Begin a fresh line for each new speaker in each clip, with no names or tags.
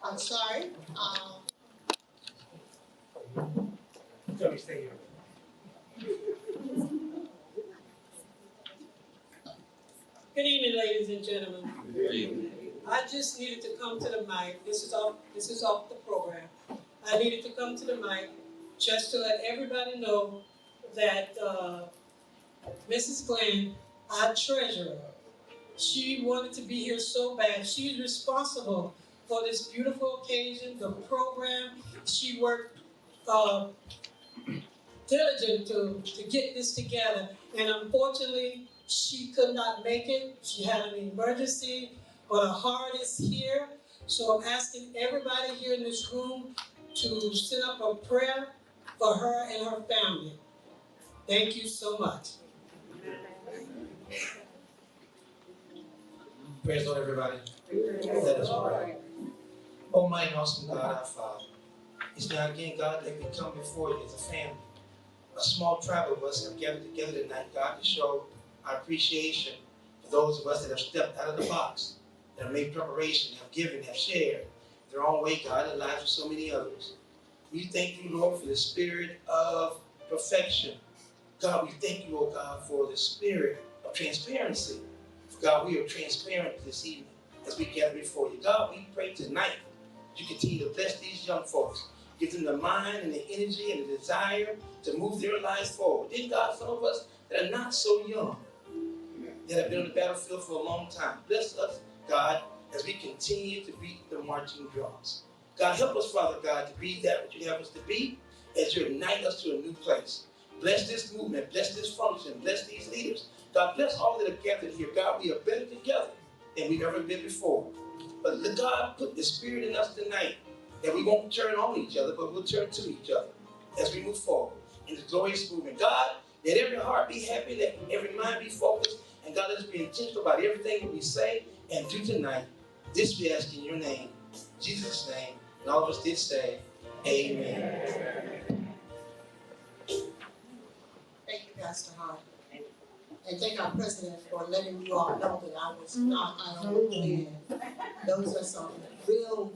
I'm sorry.
Let me stay here.
Good evening, ladies and gentlemen. Good evening. I just needed to come to the mic. This is off the program. I needed to come to the mic just to let everybody know that Mrs. Glenn, our treasurer, she wanted to be here so bad. She's responsible for this beautiful occasion, the program. She worked diligent to get this together. And unfortunately, she could not make it. She had an emergency, but her heart is here. So I'm asking everybody here in this room to send up a prayer for her and her family. Thank you so much.
Praise the Lord, everybody. Let us pray. Almighty and awesome God, our Father. It's now again, God, that we come before you as a family. A small tribe of us have gathered together tonight, God, to show our appreciation for those of us that have stepped out of the box, that have made preparation, have given, have shared their own way, God, in the lives of so many others. We thank you, Lord, for the spirit of perfection. God, we thank you, oh God, for the spirit of transparency. God, we are transparent this evening as we gather before you. God, we pray tonight that you continue to bless these young folks. Give them the mind and the energy and the desire to move their lives forward. Then, God, some of us that are not so young, that have been on the battlefield for a long time, bless us, God, as we continue to beat the marching drums. God, help us, Father God, to be that which you have us to be as you ignite us to a new place. Bless this movement, bless this function, bless these leaders. God, bless all that are gathered here. God, we are better together than we've ever been before. But God, put the spirit in us tonight that we won't turn on each other, but we'll turn to each other as we move forward in this glorious movement. God, let every heart be happy, let every mind be focused, and God, let us be intentional about everything that we say and do tonight. This we ask in your name, Jesus' name, and all of us did say, amen.
Thank you, Pastor Hart. And thank our president for letting you all know that I was not in. Those are some real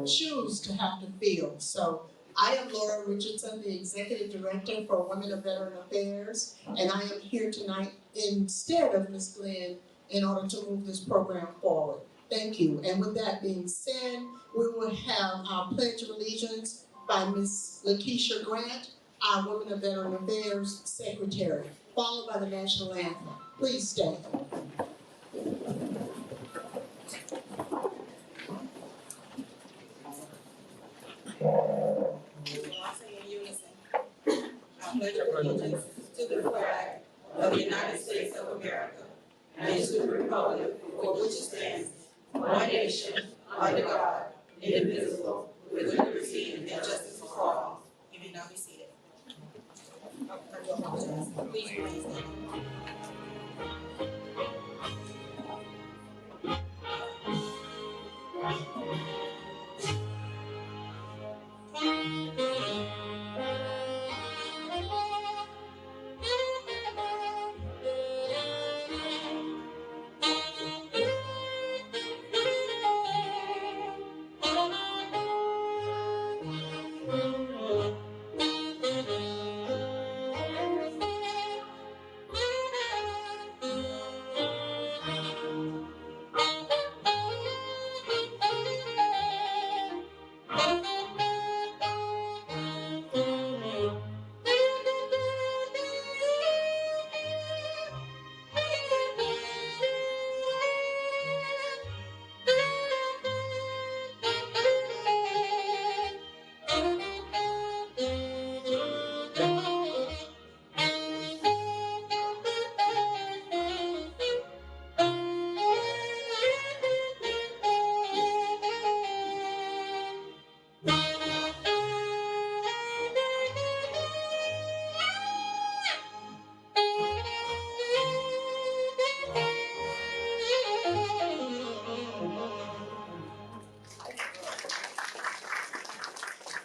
shoes to have to fill. So I am Laura Richardson, the Executive Director for Women of Veteran Affairs, and I am here tonight instead of Ms. Glenn in order to move this program forward. Thank you. And with that being said, we will have our Pledge of Allegiance by Ms. Lakeisha Grant, our Women of Veteran Affairs Secretary, followed by the National Anthem. Please stand. I pledge allegiance to the flag of the United States of America and to the republic for which it stands, one nation, under God, indivisible, with liberty and justice for all. You may now be seated. Please raise your hand.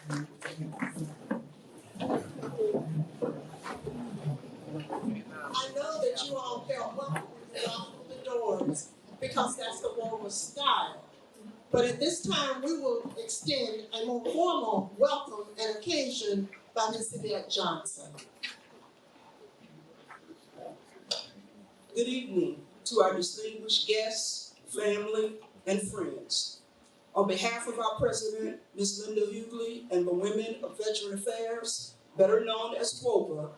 I know that you all felt welcome when you walked through the doors because that's the Wova style. But at this time, we will extend a more formal welcome and occasion by Ms. Yvette Johnson.
Good evening to our distinguished guests, family, and friends. On behalf of our president, Ms. Linda Hughley, and the Women of Veteran Affairs, better known as WOVA,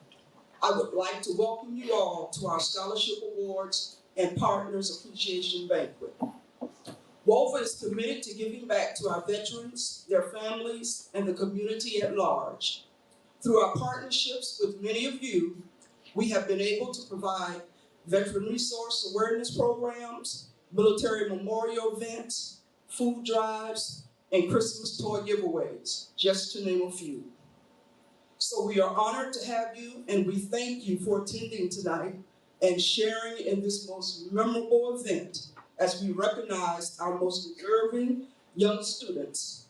I would like to welcome you all to our Scholarship Awards and Partners Appreciation Banquet. WOVA is committed to giving back to our veterans, their families, and the community at large. Through our partnerships with many of you, we have been able to provide veteran resource awareness programs, military memorial events, food drives, and Christmas toy giveaways, just to name a few. So we are honored to have you, and we thank you for attending tonight and sharing in this most memorable event as we recognize our most deserving young students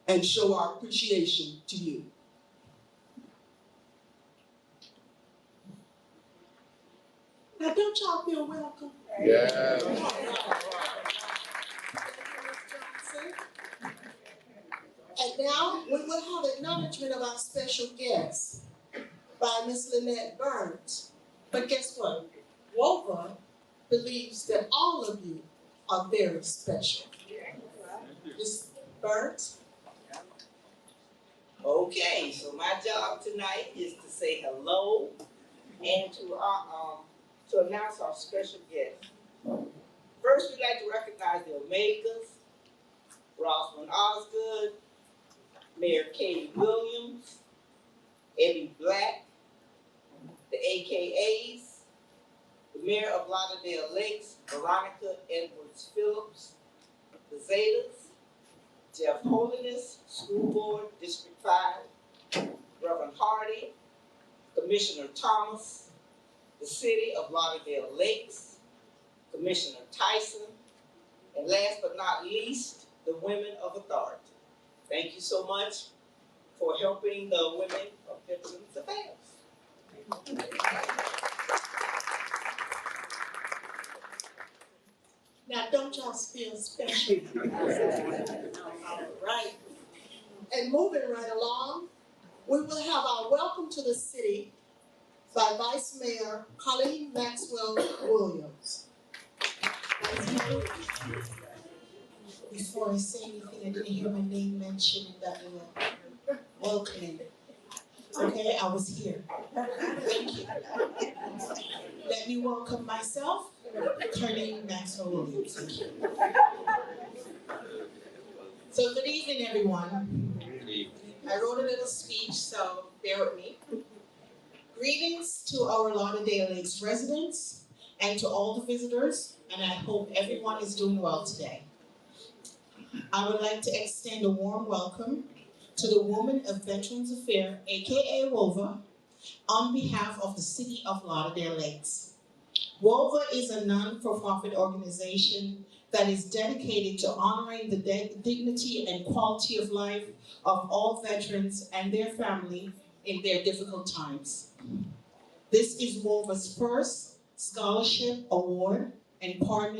and show our appreciation to you.
Now, don't y'all feel welcome?
Yeah.
And now we will have acknowledgement of our special guest by Ms. Lynette Burns. But guess what? WOVA believes that all of you are very special. Ms. Burns?
Okay, so my job tonight is to say hello and to announce our special guest. First, we'd like to recognize the Omegas, Rosalyn Osgood, Mayor Katie Williams, Eddie Black, the AKAs, the Mayor of Lauderdale Lakes, Veronica Edwards Phillips, the Zetas, Jeff Holiness, School Board, District 5, Reverend Hardy, Commissioner Thomas, the City of Lauderdale Lakes, Commissioner Tyson, and last but not least, the Women of Authority. Thank you so much for helping the Women of Veterans Affairs.
Now, don't y'all feel special? All right. And moving right along, we will have our welcome to the city by Vice Mayor Colleen Maxwell Williams. Before I say anything, I didn't hear my name mentioned in that welcoming. Okay, I was here. Thank you. Let me welcome myself, Colleen Maxwell Williams. Thank you. So good evening, everyone. I wrote a little speech, so bear with me. Greetings to our Lauderdale Lakes residents and to all the visitors, and I hope everyone is doing well today. I would like to extend a warm welcome to the Women of Veterans Affairs, aka WOVA, on behalf of the City of Lauderdale Lakes. WOVA is a non-for-profit organization that is dedicated to honoring the dignity and quality of life of all veterans and their family in their difficult times. This is WOVA's first scholarship award and partner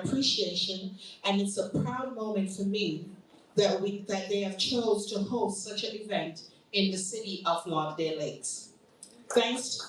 appreciation, and it's a proud moment for me that they have chose to host such an event in the City of Lauderdale Lakes. Thanks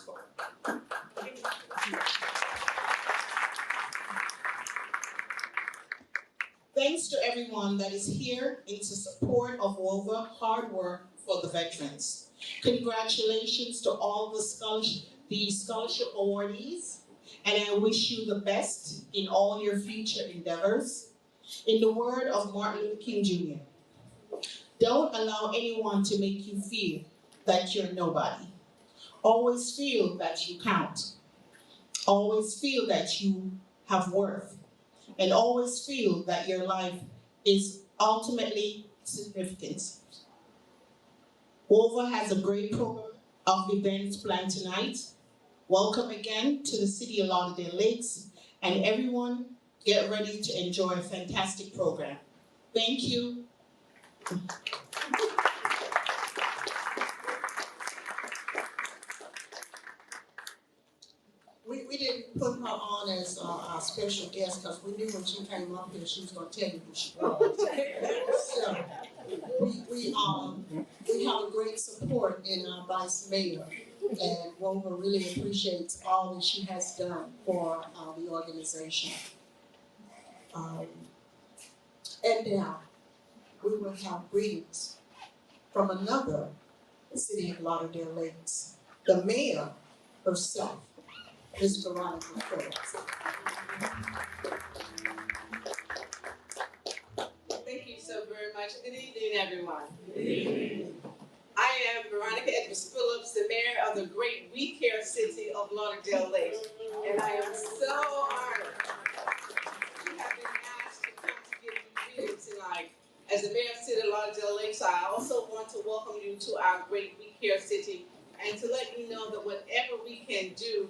to everyone that is here in support of WOVA hard work for the veterans. Congratulations to all the scholarship awardees, and I wish you the best in all your future endeavors. In the word of Martin Luther King Jr., don't allow anyone to make you feel that you're nobody. Always feel that you count. Always feel that you have worth. And always feel that your life is ultimately significant. WOVA has a great program of events planned tonight. Welcome again to the City of Lauderdale Lakes, and everyone get ready to enjoy a fantastic program. Thank you. put her on as our special guest because we knew when she came up here, she was gonna tell you who she was. So, we have a great support in our vice mayor, and Wover really appreciates all that she has done for the organization. And now, we will have greetings from another City of Lauderdale Lakes, the mayor herself, Ms. Veronica Phillips.
Thank you so very much. Good evening, everyone. Good evening. I am Veronica Edwards Phillips, the mayor of the great We Care City of Lauderdale Lakes, and I am so honored to have been asked to come to give you greetings tonight. As the mayor of the City of Lauderdale Lakes, I also want to welcome you to our great We Care City and to let you know that whatever we can do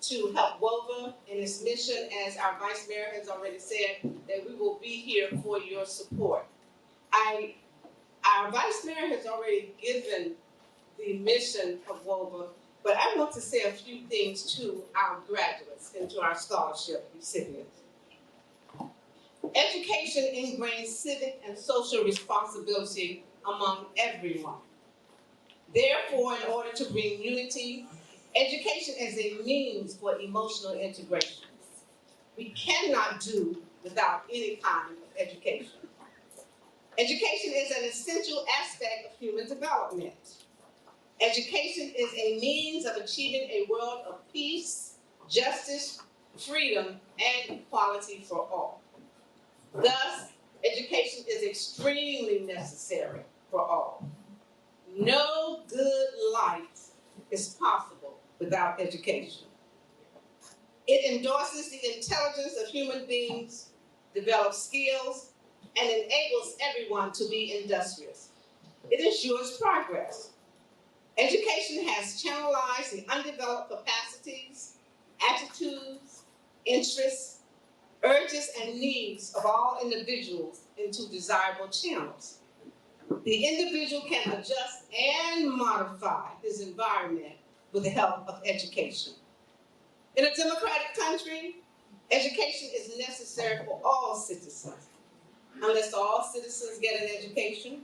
to help WOVA in its mission, as our vice mayor has already said, that we will be here for your support. Our vice mayor has already given the mission of WOVA, but I want to say a few things to our graduates and to our scholarship recipients. Education ingrains civic and social responsibility among everyone. Therefore, in order to bring unity, education is a means for emotional integration. We cannot do without any kind of education. Education is an essential aspect of human development. Education is a means of achieving a world of peace, justice, freedom, and equality for all. Thus, education is extremely necessary for all. No good life is possible without education. It endorses the intelligence of human beings, develops skills, and enables everyone to be industrious. It ensures progress. Education has channelized the undeveloped capacities, attitudes, interests, urges, and needs of all individuals into desirable channels. The individual can adjust and modify his environment with the help of education. In a democratic country, education is necessary for all citizens. Unless all citizens get an education,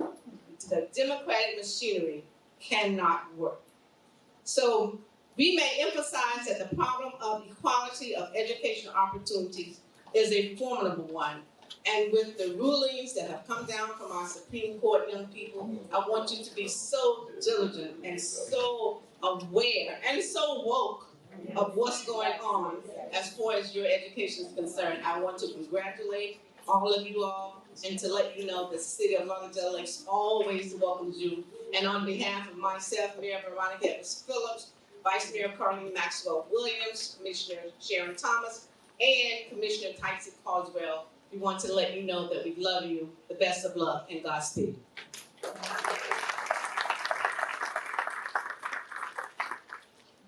the democratic machinery cannot work. So we may emphasize that the problem of equality of educational opportunities is a formidable one. And with the rulings that have come down from our Supreme Court, young people, I want you to be so diligent and so aware and so woke of what's going on as far as your education is concerned. I want to congratulate all of you all and to let you know the City of Lauderdale Lakes always welcomes you. And on behalf of myself, Mayor Veronica Edwards Phillips, Vice Mayor Carleen Maxwell Williams, Commissioner Sharon Thomas, and Commissioner Tyson Caldwell, we want to let you know that we love you. The best of luck and Godspeed.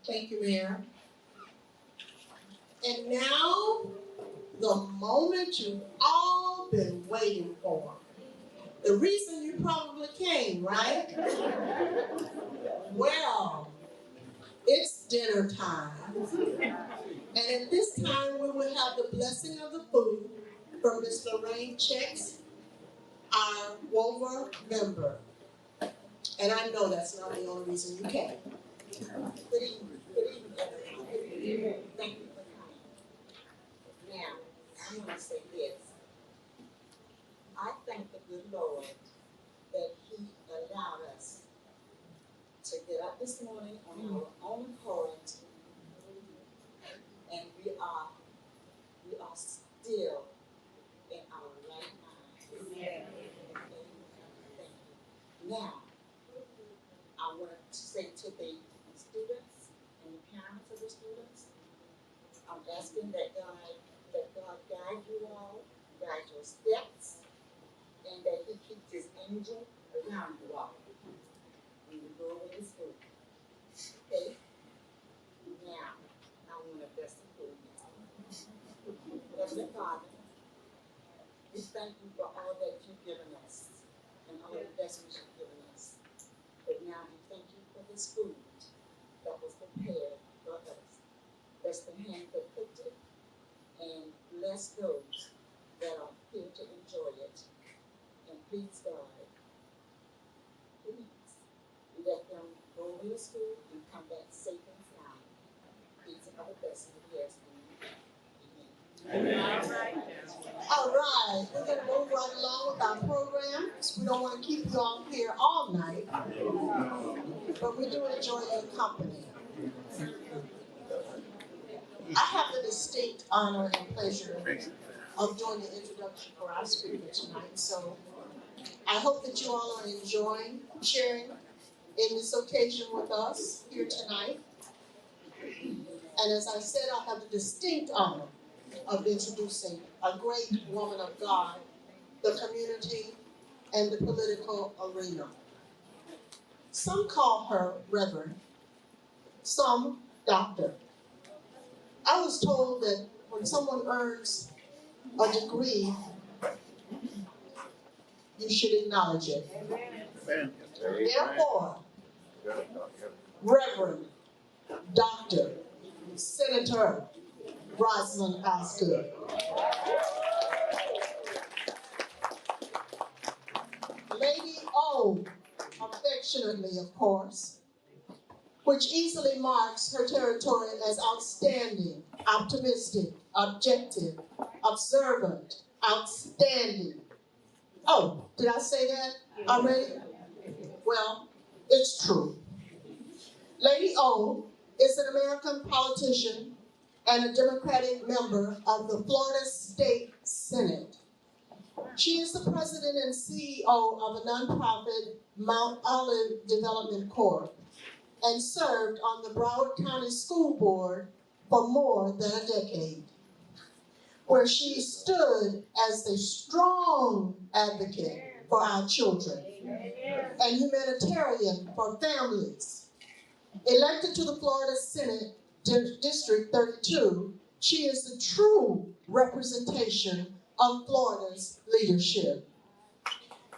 Thank you, Mayor. And now, the moment you've all been waiting for. The reason you probably came, right? Well, it's dinner time. And at this time, we will have the blessing of the food from Ms. Lorraine Checks, our WOVA member. And I know that's not the only reason you came. Good evening. Good evening, everyone. Good evening. Thank you for coming. Now, I'm going to say this. I thank the good Lord that He allowed us to get up this morning on our own accord, and we are still in our right mind. Thank you. Now, I want to say to the students and the parents of the students, I'm asking that God guide you all, guide your steps, and that He keeps His angel around you all when you go away to school. Okay? Now, I want to bless the food now. Heavenly Father, we thank you for all that you've given us and all the blessings you've given us. But now we thank you for this food that was prepared for us. Bless the hands that cooked and bless those that are here to enjoy it. And please, God, please let them go to school and come back safe and sound. These are the blessings we ask in your name. Amen. All right, we're going to move right along with our program. We don't want to keep you all here all night, but we do enjoy your company. I have the distinct honor and pleasure of doing the introduction for our speaker tonight. So I hope that you all are enjoying sharing in this occasion with us here tonight. And as I said, I have the distinct honor of introducing a great woman of God, the community, and the political arena. Some call her Reverend, some Doctor. I was told that when someone earns a degree, you should acknowledge it. Amen. Therefore, Reverend Dr. Senator Rosalind Osgood. Lady O, affectionately, of course, which easily marks her territory as outstanding, optimistic, objective, observant, outstanding. Oh, did I say that already? Well, it's true. Lady O is an American politician and a Democratic member of the Florida State Senate. She is the president and CEO of a nonprofit, Mount Olive Development Corp., and served on the Broward County School Board for more than a decade, where she stood as a strong advocate for our children and humanitarian for families. Elected to the Florida Senate District 32, she is the true representation of Florida's leadership.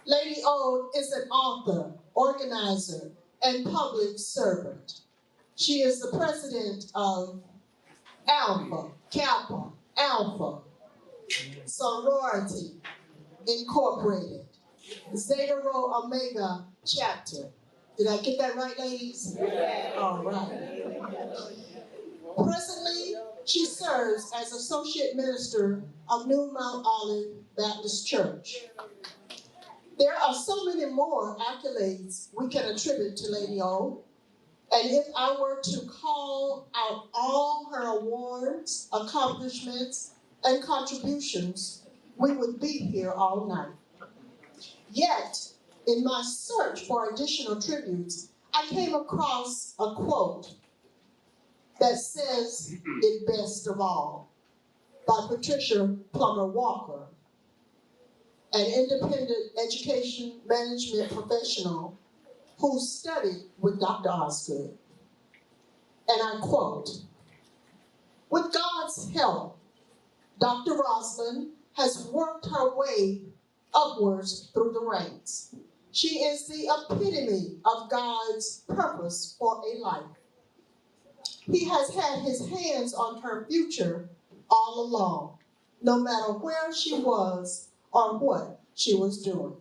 Lady O is an author, organizer, and public servant. She is the president of Alpha, Kappa, Alpha, Sorority Incorporated, Zeta Rho Omega Chapter. Did I get that right, ladies? All right. Presently, she serves as Associate Minister of New Mount Olive Baptist Church. There are so many more accolades we can attribute to Lady O, and if I were to call out all her awards, accomplishments, and contributions, we would be here all night. Yet, in my search for additional tributes, I came across a quote that says it best of all, by Patricia Plummer Walker, an independent education management professional who studied with Dr. Osgood. And I quote, "With God's help, Dr. Rosalind has worked her way upwards through the ranks. She is the epitome of God's purpose for a life. He has had his hands on her future all along, no matter where she was or what she was doing.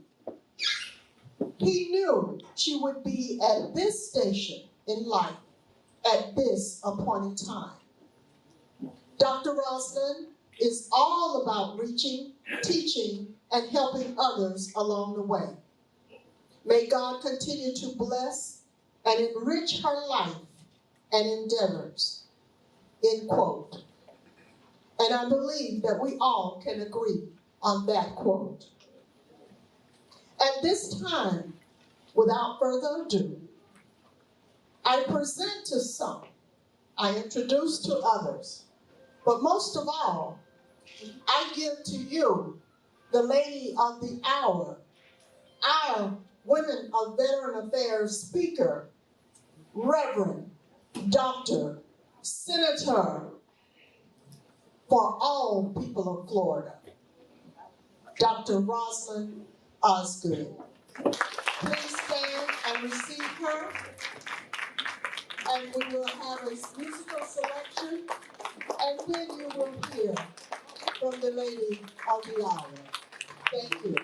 He knew she would be at this station in life at this appointed time. Dr. Rosalind is all about reaching, teaching, and helping others along the way. May God continue to bless and enrich her life and endeavors," end quote. And I believe that we all can agree on that quote. At this time, without further ado, I present to some, I introduce to others, but most of all, I give to you the lady of the hour, our Women of Veteran Affairs speaker, Reverend Dr. Senator for all people of Florida, Dr. Rosalind Osgood. Please stand and receive her. And we will have a musical selection, and then you will hear from the lady of the hour. Thank you.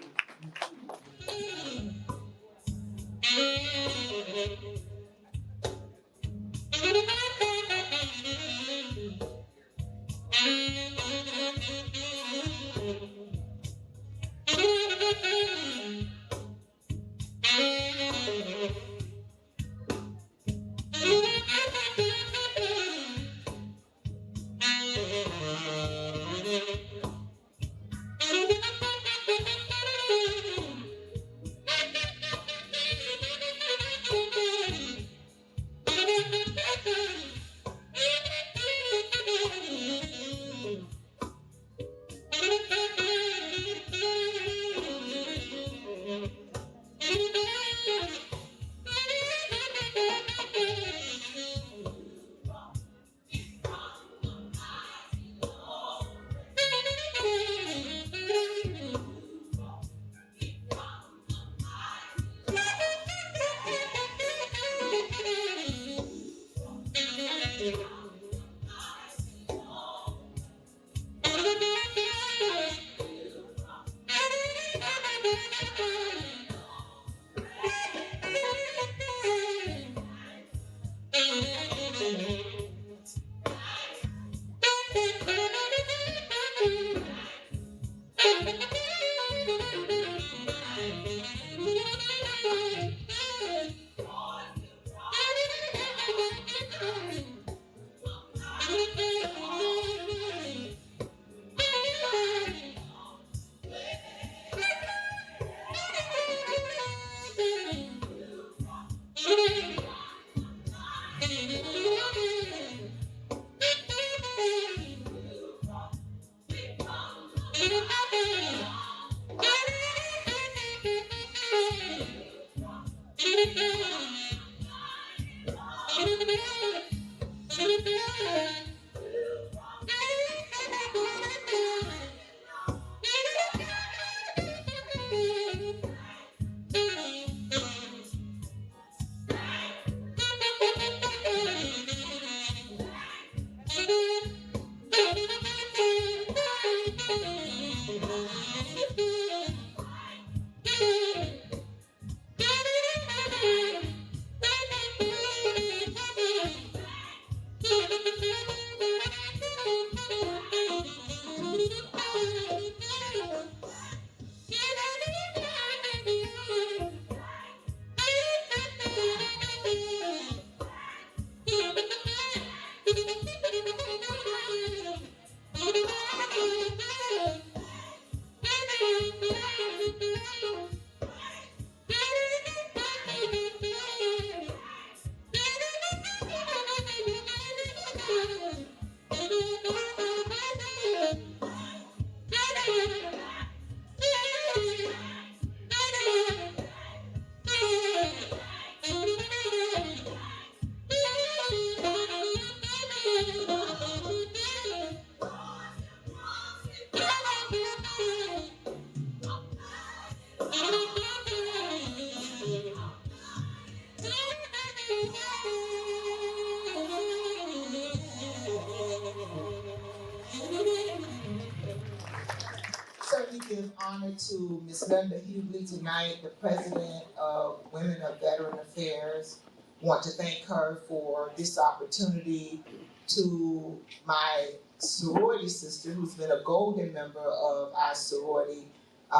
Certainly give honor to Ms. Linda Hughley tonight, the President of Women of Veteran Affairs. Want to thank her for this opportunity. To my sorority sister, who's been a golden member of our sorority,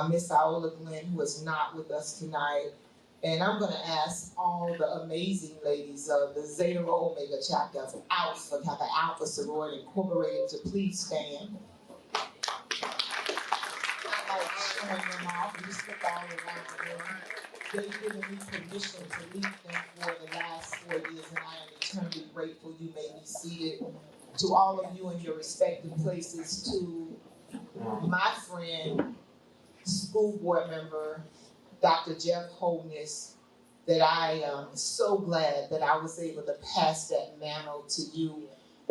Miss Iola Glenn, who is not with us tonight. And I'm gonna ask all the amazing ladies of the Zeta Rho Omega chapter of Alpha, have an Alpha Sorority Incorporated, to please stand. Like showing them off, and just look all around the room. They've given me permission to lead them for the last 4 years, and I am eternally grateful. You may be seated. To all of you in your respective places, to my friend, school board member, Dr. Jeff Holness, that I am so glad that I was able to pass that mantle to you.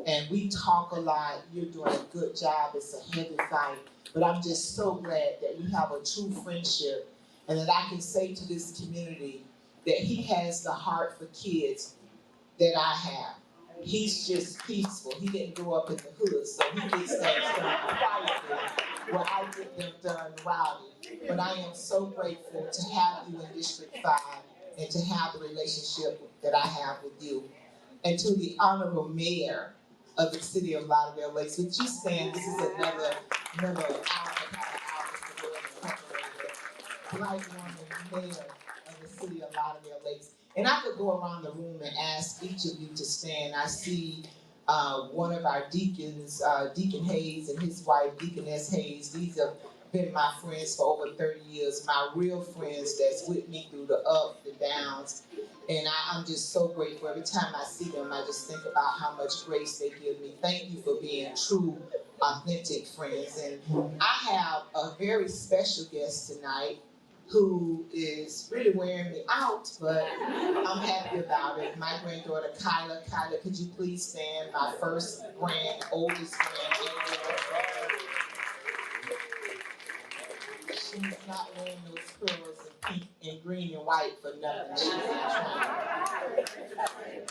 And we talk a lot, you're doing a good job, it's a heavy fight. But I'm just so glad that we have a true friendship, and that I can say to this community that he has the heart for kids that I have.
he's just peaceful. He didn't grow up in the hood, so he gets things done quietly, where I get them done rowdy. But I am so grateful to have you in District 5 and to have the relationship that I have with you. And to the Honorable Mayor of the City of Lauderdale Lakes, would you stand? This is another member of Black woman mayor of the City of Lauderdale Lakes. And I could go around the room and ask each of you to stand. I see one of our deacons, Deacon Hayes and his wife, Deaconess Hayes. These have been my friends for over 30 years, my real friends that's with me through the ups, the downs. And I'm just so grateful. Every time I see them, I just think about how much grace they give me. Thank you for being true, authentic friends. And I have a very special guest tonight who is really wearing me out, but I'm happy about it. My granddaughter, Kyla. Kyla, could you please stand? My first oldest grand. She's not wearing those curls in pink and green and white for nothing. She's not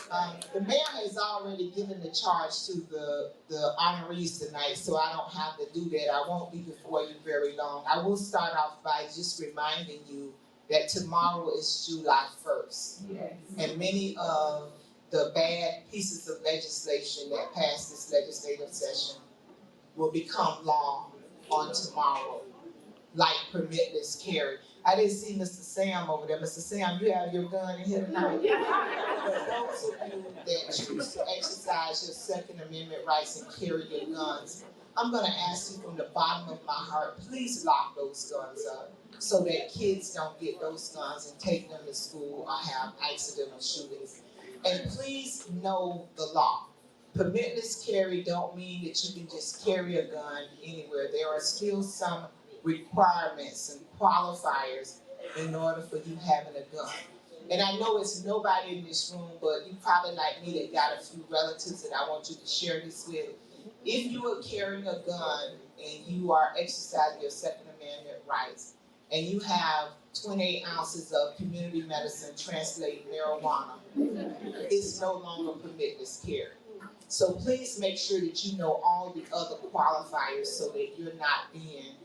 trying. The mayor has already given the charge to the honorees tonight, so I don't have to do that. I won't be before you very long. I will start off by just reminding you that tomorrow is July 1st. Yes. And many of the bad pieces of legislation that passed this legislative session will become law on tomorrow, like permitless carry. I didn't see Mr. Sam over there. Mr. Sam, you have your gun in here tonight? For those of you that choose to exercise your Second Amendment rights and carry your guns, I'm gonna ask you from the bottom of my heart, please lock those guns up so that kids don't get those guns and take them to school or have accidental shootings. And please know the law. Permitless carry don't mean that you can just carry a gun anywhere. There are still some requirements and qualifiers in order for you having a gun. And I know it's nobody in this room, but you probably like me that got a few relatives that I want you to share this with. If you are carrying a gun and you are exercising your Second Amendment rights and you have 28 ounces of community medicine translated marijuana, it's no longer permitless carry. So please make sure that you know all the other qualifiers so that you're not being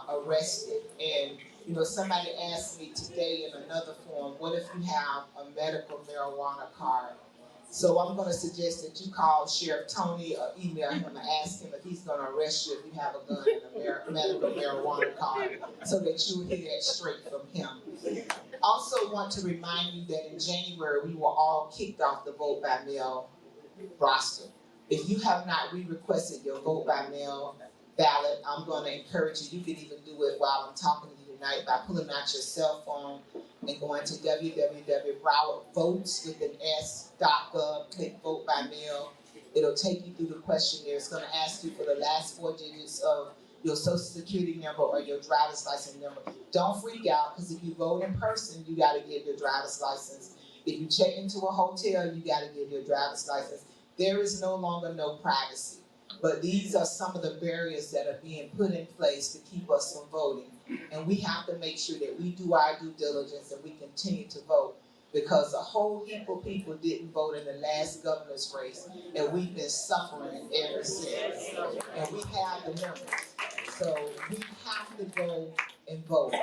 arrested. And you know, somebody asked me today in another forum, what if you have a medical marijuana card? So I'm going to suggest that you call Sheriff Tony or email him and ask him if he's going to arrest you if you have a gun and a medical marijuana card, so that you hear that straight from him. Also want to remind you that in January we were all kicked off the vote by mail roster. If you have not re-requested your vote by mail ballot, I'm going to encourage you. You can even do it while I'm talking to you tonight by pulling out your cell phone and going to www.browardvotes.gov, click vote by mail. It'll take you through the questionnaire. It's going to ask you for the last 4 digits of your social security number or your driver's license number. Don't freak out, because if you vote in person, you got to give your driver's license. If you check into a hotel, you got to give your driver's license. There is no longer no privacy. But these are some of the barriers that are being put in place to keep us from voting. And we have to make sure that we do our due diligence and we continue to vote, because a whole heap of people didn't vote in the last governor's race, and we've been suffering ever since. And we have the numbers. So we have to go and vote.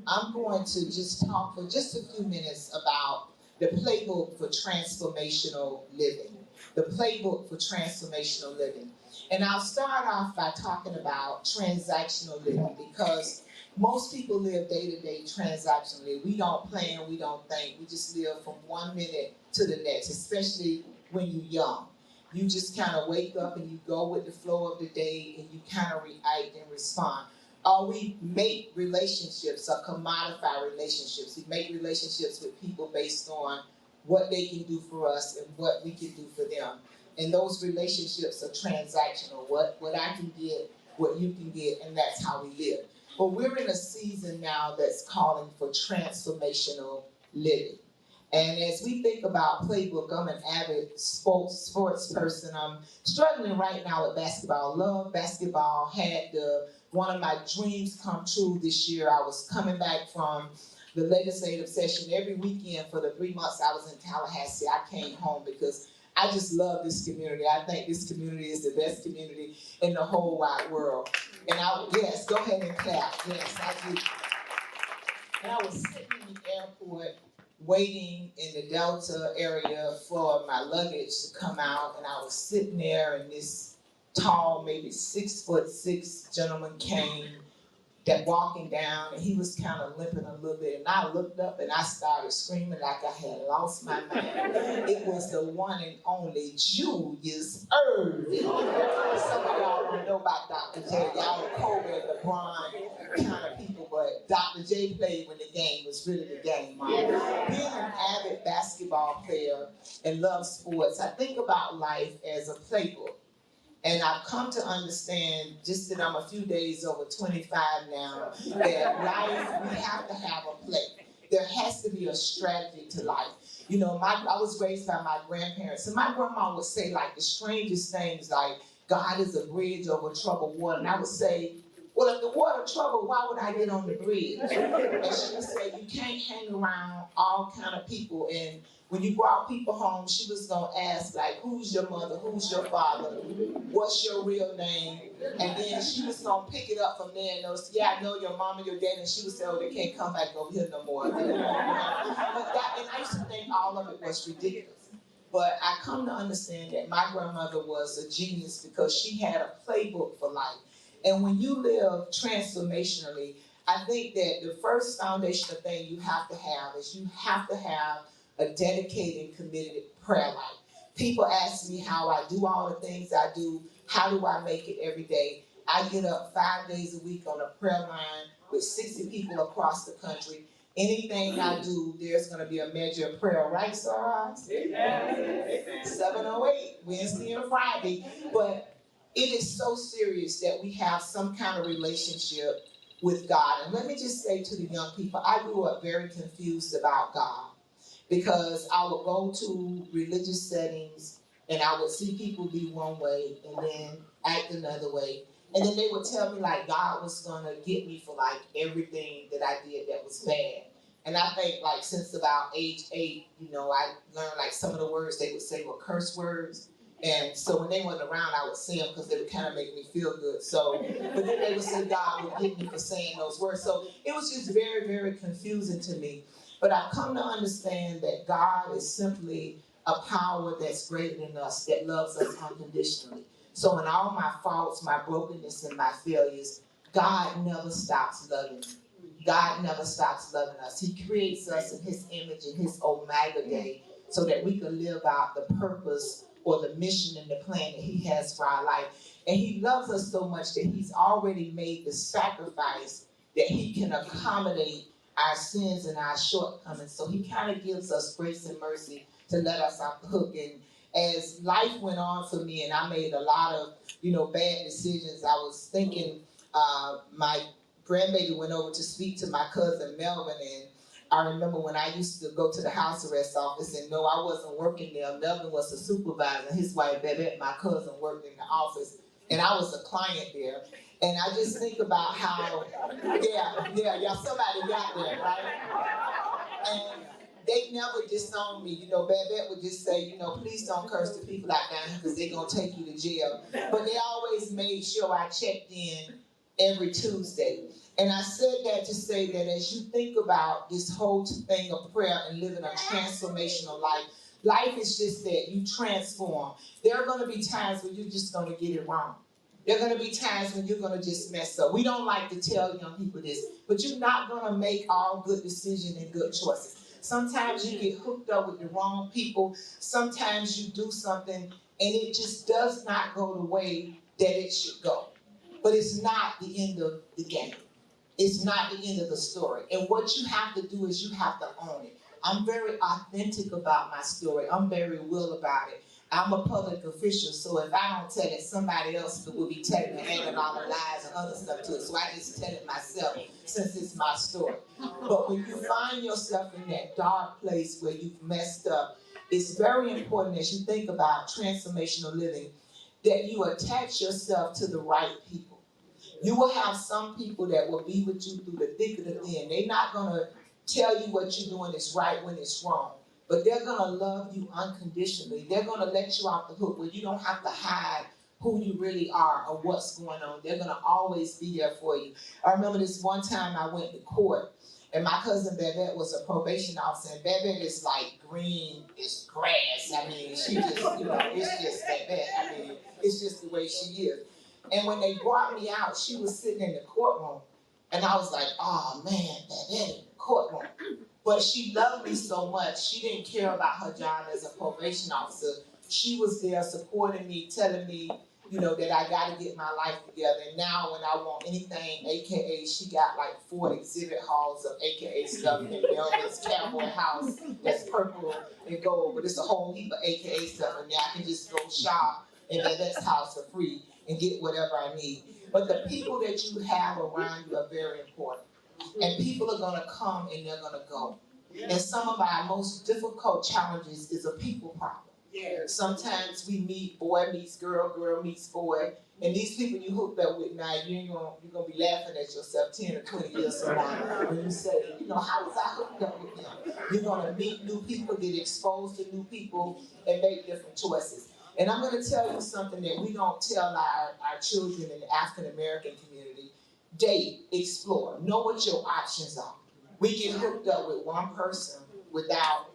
I'm going to just talk for just a few minutes about the playbook for transformational living. The playbook for transformational living. And I'll start off by talking about transactional living, because most people live day-to-day transactionally. We don't plan, we don't think. We just live from 1 minute to the next, especially when you're young. You just kind of wake up and you go with the flow of the day and you kind of react and respond. Or we make relationships or commodify relationships. We make relationships with people based on what they can do for us and what we can do for them. And those relationships are transactional. What I can get, what you can get, and that's how we live. But we're in a season now that's calling for transformational living. And as we think about playbook, I'm an avid sports person. I'm struggling right now with basketball. Love basketball. Had one of my dreams come true this year. I was coming back from the legislative session every weekend for the 3 months I was in Tallahassee. I came home because
I just love this community. I think this community is the best community in the whole wide world. And yes, go ahead and clap. Yes, I do. And I was sitting in the airport waiting in the Delta area for my luggage to come out, and I was sitting there, and this tall, maybe 6'6" gentleman came that walking down, and he was kind of limping a little bit, and I looked up and I started screaming like I had lost my mind. It was the one and only Julius Erving. Some of y'all don't know about Dr. J. Y'all are Kobe and LeBron kind of people, but Dr. J played when the game was really the game. Being an avid basketball player and love sports, I think about life as a playbook. And I've come to understand, just that I'm a few days over 25 now, that life, we have to have a play. There has to be a strategy to life. You know, I was raised by my grandparents, and my grandma would say like the strangest things, like, God is a bridge over troubled water. And I would say, well, if the water troubled, why would I get on the bridge? And she would say, you can't hang around all kind of people. And when you brought people home, she was going to ask, like, who's your mother? Who's your father? What's your real name? And then she was going to pick it up from there and know, yeah, I know your mom and your dad. And she would say, oh, they can't come back over here no more. And I used to think all of it was ridiculous. But I come to understand that my grandmother was a genius because she had a playbook for life. And when you live transformationally, I think that the first foundational thing you have to have is you have to have a dedicated, committed prayer life. People ask me how I do all the things I do. How do I make it every day? I get up 5 days a week on a prayer line with 60 people across the country. Anything I do, there's going to be a measure of prayer, right, Sarah? 7:08, Wednesday and Friday. But it is so serious that we have some kind of relationship with God. And let me just say to the young people, I grew up very confused about God because I would go to religious settings and I would see people be one way and then act another way. And then they would tell me like God was going to get me for like everything that I did that was bad. And I think like since about age 8, you know, I learned like some of the words they would say were curse words. And so when they weren't around, I would say them because they would kind of make me feel good. So, but then they would say God would get me for saying those words. So it was just very, very confusing to me. But I've come to understand that God is simply a power that's greater than us, that loves us unconditionally. So in all my faults, my brokenness, and my failures, God never stops loving me. God never stops loving us. He creates us in his image in his Omega Day so that we can live out the purpose or the mission and the plan that he has for our life. And he loves us so much that he's already made the sacrifice that he can accommodate our sins and our shortcomings. So he kind of gives us grace and mercy to let us off the hook. And as life went on for me and I made a lot of, bad decisions, I was thinking my grandbaby went over to speak to my cousin Melvin, and I remember when I used to go to the house arrest office, and no, I wasn't working there. Melvin was the supervisor. His wife, Bebette, my cousin, worked in the office, and I was a client there. And I just think about how, somebody got there, right? And they never disowned me. Bebette would just say, please don't curse the people out down here because they're going to take you to jail. But they always made sure I checked in every Tuesday. And I said that to say that as you think about this whole thing of prayer and living a transformational life, life is just that you transform. There are going to be times when you're just going to get it wrong. There are going to be times when you're going to just mess up. We don't like to tell young people this, but you're not going to make all good decisions and good choices. Sometimes you get hooked up with the wrong people. Sometimes you do something and it just does not go the way that it should go. But it's not the end of the game. It's not the end of the story. And what you have to do is you have to own it. I'm very authentic about my story. I'm very real about it. I'm a public official, so if I don't tell it, somebody else will be telling it, adding all the lies and other stuff to it. So I just tell it myself since it's my story. But when you find yourself in that dark place where you've messed up, it's very important as you think about transformational living that you attach yourself to the right people. You will have some people that will be with you through the thick of the thin. They're not going to tell you what you're doing is right when it's wrong. but they're gonna love you unconditionally. They're gonna let you off the hook where you don't have to hide who you really are or what's going on. They're gonna always be there for you. I remember this one time I went to court, and my cousin Babette was a probation officer, and Babette is like green, it's grass. I mean, she just, it's just Babette. I mean, it's just the way she is. And when they brought me out, she was sitting in the courtroom, and I was like, oh man, Babette in the courtroom. But she loved me so much, she didn't care about her job as a probation officer. She was there supporting me, telling me, that I gotta get my life together. And now when I want anything, AKA, she got like 4 exhibit halls of AKA stuff in Melvin's Cowboy House that's purple and gold, but it's a whole heap of AKA stuff, and now I can just go shop in Babette's house for free and get whatever I need. But the people that you have around you are very important. And people are gonna come and they're gonna go. And some of our most difficult challenges is a people problem. Sometimes we meet boy meets girl, girl meets boy, and these people you hooked up with now, you're gonna be laughing at yourself 10 or 20 years from now when you say, how was I hooked up with them? You're gonna meet new people, get exposed to new people, and make different choices. And I'm gonna tell you something that we don't tell our children in the African American community. Date, explore, know what your options are. We get hooked up with one person without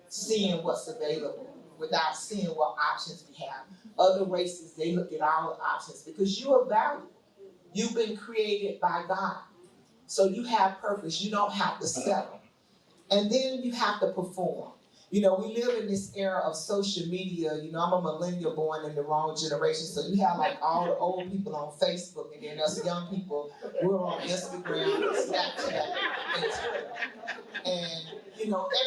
seeing what's available, without seeing what options we have. Other races, they look at all the options because you are valuable. You've been created by God. So you have purpose. You don't have to settle. And then you have to perform. We live in this era of social media. I'm a millennial born in the wrong generation. So you have like all the old people on Facebook, and then us young people, we're on Instagram, Snapchat, and Twitter. And,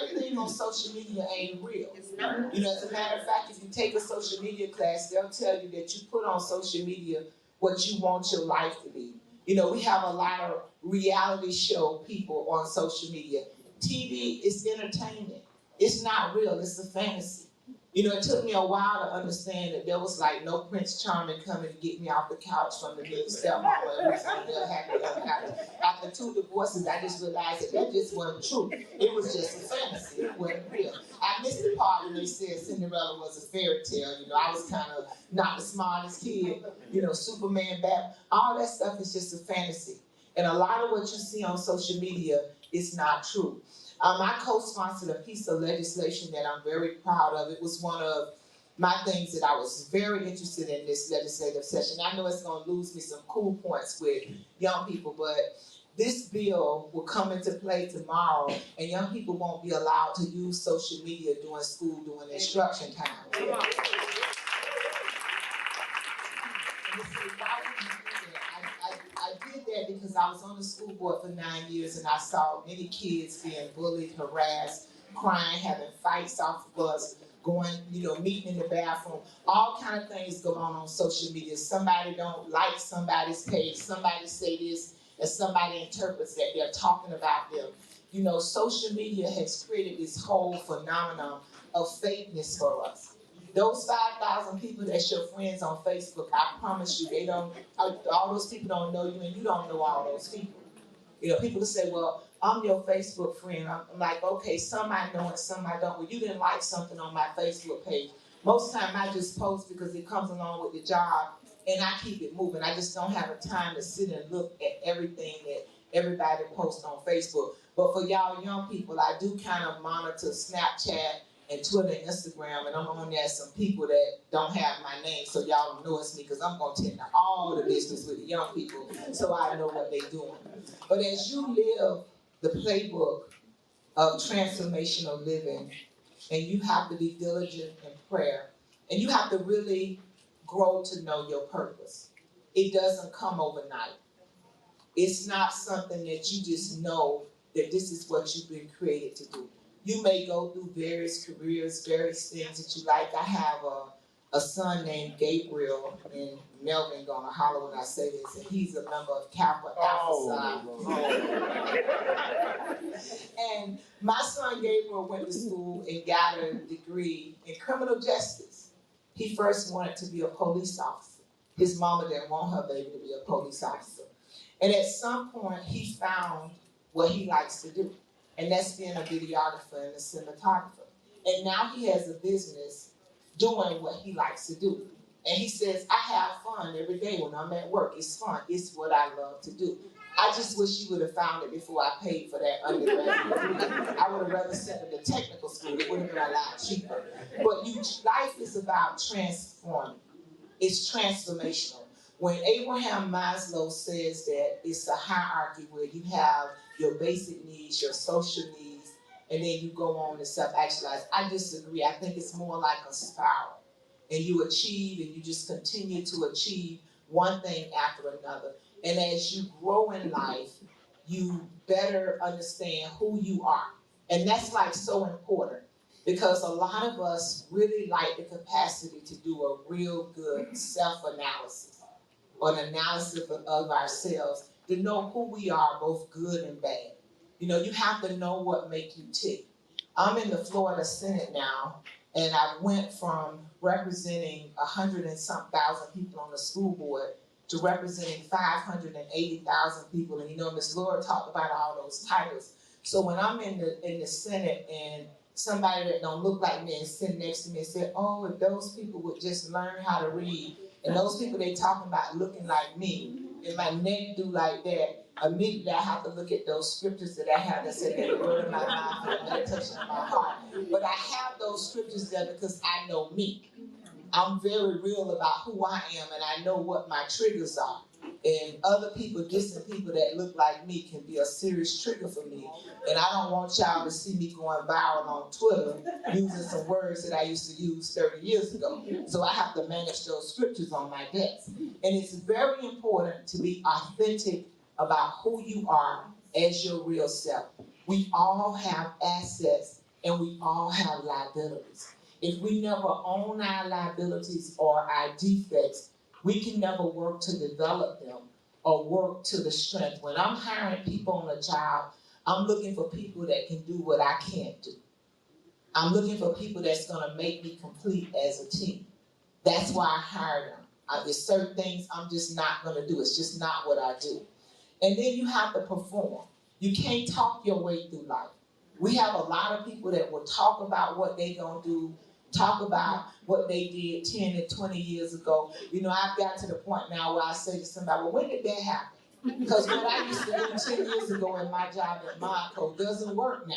everything on social media ain't real. As a matter of fact, if you take a social media class, they'll tell you that you put on social media what you want your life to be. We have a lot of reality show people on social media. TV is entertainment. It's not real, it's a fantasy. It took me a while to understand that there was like no Prince Charming coming to get me off the couch from the mean stepmama who was on there happy unhappy. After 2 divorces, I just realized that just wasn't true. It was just a fantasy, it wasn't real. I missed the part when they said Cinderella was a fairy tale. I was kind of not the smartest kid. Superman, Batman, all that stuff is just a fantasy. And a lot of what you see on social media is not true. I co-sponsored a piece of legislation that I'm very proud of. It was one of my things that I was very interested in this legislative session. I know it's going to lose me some cool points with young people, but this bill will come into play tomorrow, and young people won't be allowed to use social media during school, during instruction time. I did that because I was on the school board for 9 years, and I saw many kids being bullied, harassed, crying, having fights off the bus, going, meeting in the bathroom. All kind of things go on social media. Somebody don't like somebody's page, somebody say this, and somebody interprets that they're talking about them. Social media has created this whole phenomenon of fakeness for us. Those 5,000 people that's your friends on Facebook, I promise you, all those people don't know you, and you don't know all those people. People say, well, I'm your Facebook friend. I'm like, okay, some I know and some I don't. Well, you didn't like something on my Facebook page. Most of the time I just post because it comes along with the job, and I keep it moving. I just don't have the time to sit and look at everything that everybody posts on Facebook. But for y'all young people, I do kind of monitor Snapchat and Twitter and Instagram, and I'm on there some people that don't have my name, so y'all know it's me, because I'm going to tend to all the business with the young people, so I know what they're doing. But as you live the playbook of transformational living, and you have to be diligent in prayer, and you have to really grow to know your purpose. It doesn't come overnight. It's not something that you just know that this is what you've been created to do. You may go through various careers, various things that you like. I have a son named Gabriel, and Melvin gonna holler when I say this, and he's a member of Kappa Alpha Psi. And my son Gabriel went to school and got a degree in criminal justice. He first wanted to be a police officer. His mama didn't want her baby to be a police officer. And at some point, he found what he likes to do. And that's being a videographer and a cinematographer. And now he has a business doing what he likes to do. And he says, I have fun every day when I'm at work. It's fun. It's what I love to do. I just wish you would have found it before I paid for that undergraduate degree. I would have rather sent him to technical school. It would have been a lot cheaper. But life is about transforming. It's transformational. When Abraham Maslow says that it's a hierarchy where you have your basic needs, your social needs, and then you go on to self-actualize, I disagree. I think it's more like a spiral. And you achieve and you just continue to achieve one thing after another. And as you grow in life, you better understand who you are. And that's like so important because a lot of us really lack the capacity to do a real good self-analysis or an analysis of ourselves to know who we are, both good and bad. You know, you have to know what makes you tick. I'm in the Florida Senate now, and I went from representing 100 and some thousand people on the school board to representing 580,000 people. And you know, Ms. Laura talked about all those titles. So when I'm in the Senate and somebody that don't look like me is sitting next to me and said, oh, if those people would just learn how to read, and those people they talking about looking like me, and my neck do like that, immediately I have to look at those scriptures that I have that said that the word of my mouth and the meditation of my heart. But I have those scriptures there because I know me. I'm very real about who I am, and I know what my triggers are. And other people, distant people that look like me can be a serious trigger for me. And I don't want y'all to see me going viral on Twitter using some words that I used to use 30 years ago. So I have to manage those scriptures on my desk. And it's very important to be authentic about who you are as your real self. We all have assets and we all have liabilities. If we never own our liabilities or our defects, we can never work to develop them or work to the strength. When I'm hiring people on a job, I'm looking for people that can do what I can't do. I'm looking for people that's gonna make me complete as a team. That's why I hire them. There's certain things I'm just not gonna do. It's just not what I do. And then you have to perform. You can't talk your way through life. We have a lot of people that will talk about what they're gonna do, talk about what they did 10 and 20 years ago. You know, I've got to the point now where I say to somebody, well, when did that happen? Because what I used to do 10 years ago in my job at Monaco doesn't work now.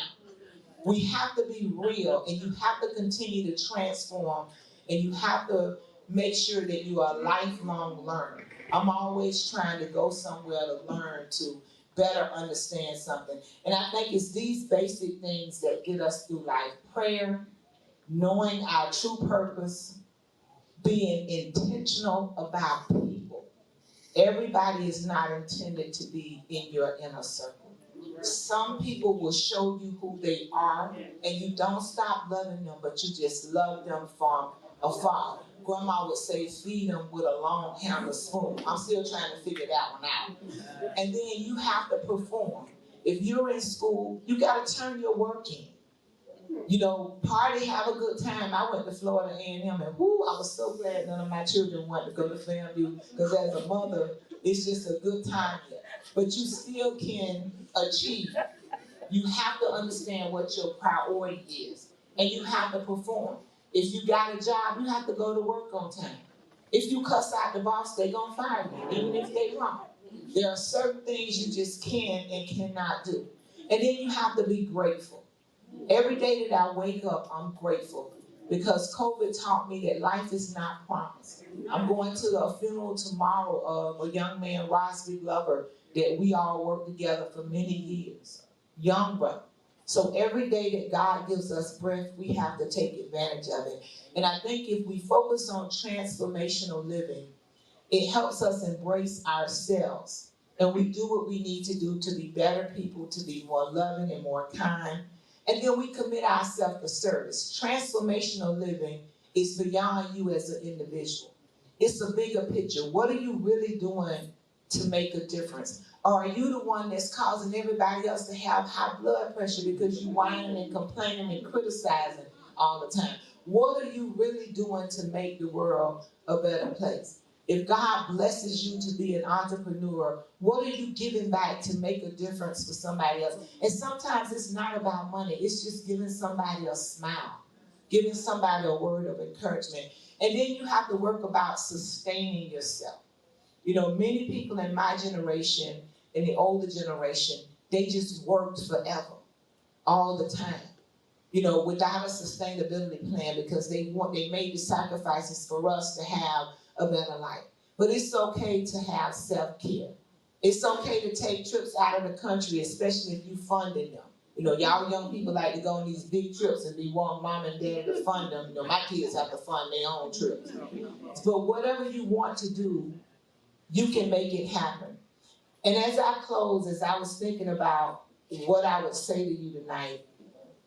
We have to be real, and you have to continue to transform, and you have to make sure that you are a lifelong learner. I'm always trying to go somewhere to learn, to better understand something. And I think it's these basic things that get us through life. Prayer, knowing our true purpose, being intentional about people. Everybody is not intended to be in your inner circle. Some people will show you who they are, and you don't stop loving them, but you just love them from afar. Grandma would say, feed them with a long handled spoon. I'm still trying to figure that one out. And then you have to perform. If you're in school, you got to turn your work in. You know, party, have a good time. I went to Florida A&M, and whoo, I was so glad none of my children wanted to go to FAMU, because as a mother, it's just a good time here. But you still can achieve. You have to understand what your priority is, and you have to perform. If you got a job, you have to go to work on time. If you cuss out the boss, they're going to fire you, even if they're wrong. There are certain things you just can and cannot do. And then you have to be grateful. Every day that I wake up, I'm grateful, because COVID taught me that life is not promised. I'm going to a funeral tomorrow of a young man, Rosby Glover, that we all worked together for many years. Young brother. So every day that God gives us breath, we have to take advantage of it. And I think if we focus on transformational living, it helps us embrace ourselves. And we do what we need to do to be better people, to be more loving and more kind. And then we commit ourselves to service. Transformational living is beyond you as an individual. It's a bigger picture. What are you really doing to make a difference? Or are you the one that's causing everybody else to have high blood pressure because you whining and complaining and criticizing all the time? What are you really doing to make the world a better place? If God blesses you to be an entrepreneur, what are you giving back to make a difference for somebody else? And sometimes it's not about money. It's just giving somebody a smile. giving somebody a word of encouragement. And then you have to work about sustaining yourself. You know, many people in my generation, in the older generation, they just worked forever, all the time, you know, without a sustainability plan because they made the sacrifices for us to have a better life. But it's okay to have self-care. It's okay to take trips out of the country, especially if you funded them. You know, y'all young people like to go on these big trips and they want mom and dad to fund them. You know, my kids have to fund their own trips. But whatever you want to do, you can make it happen. And as I close, as I was thinking about what I would say to you tonight,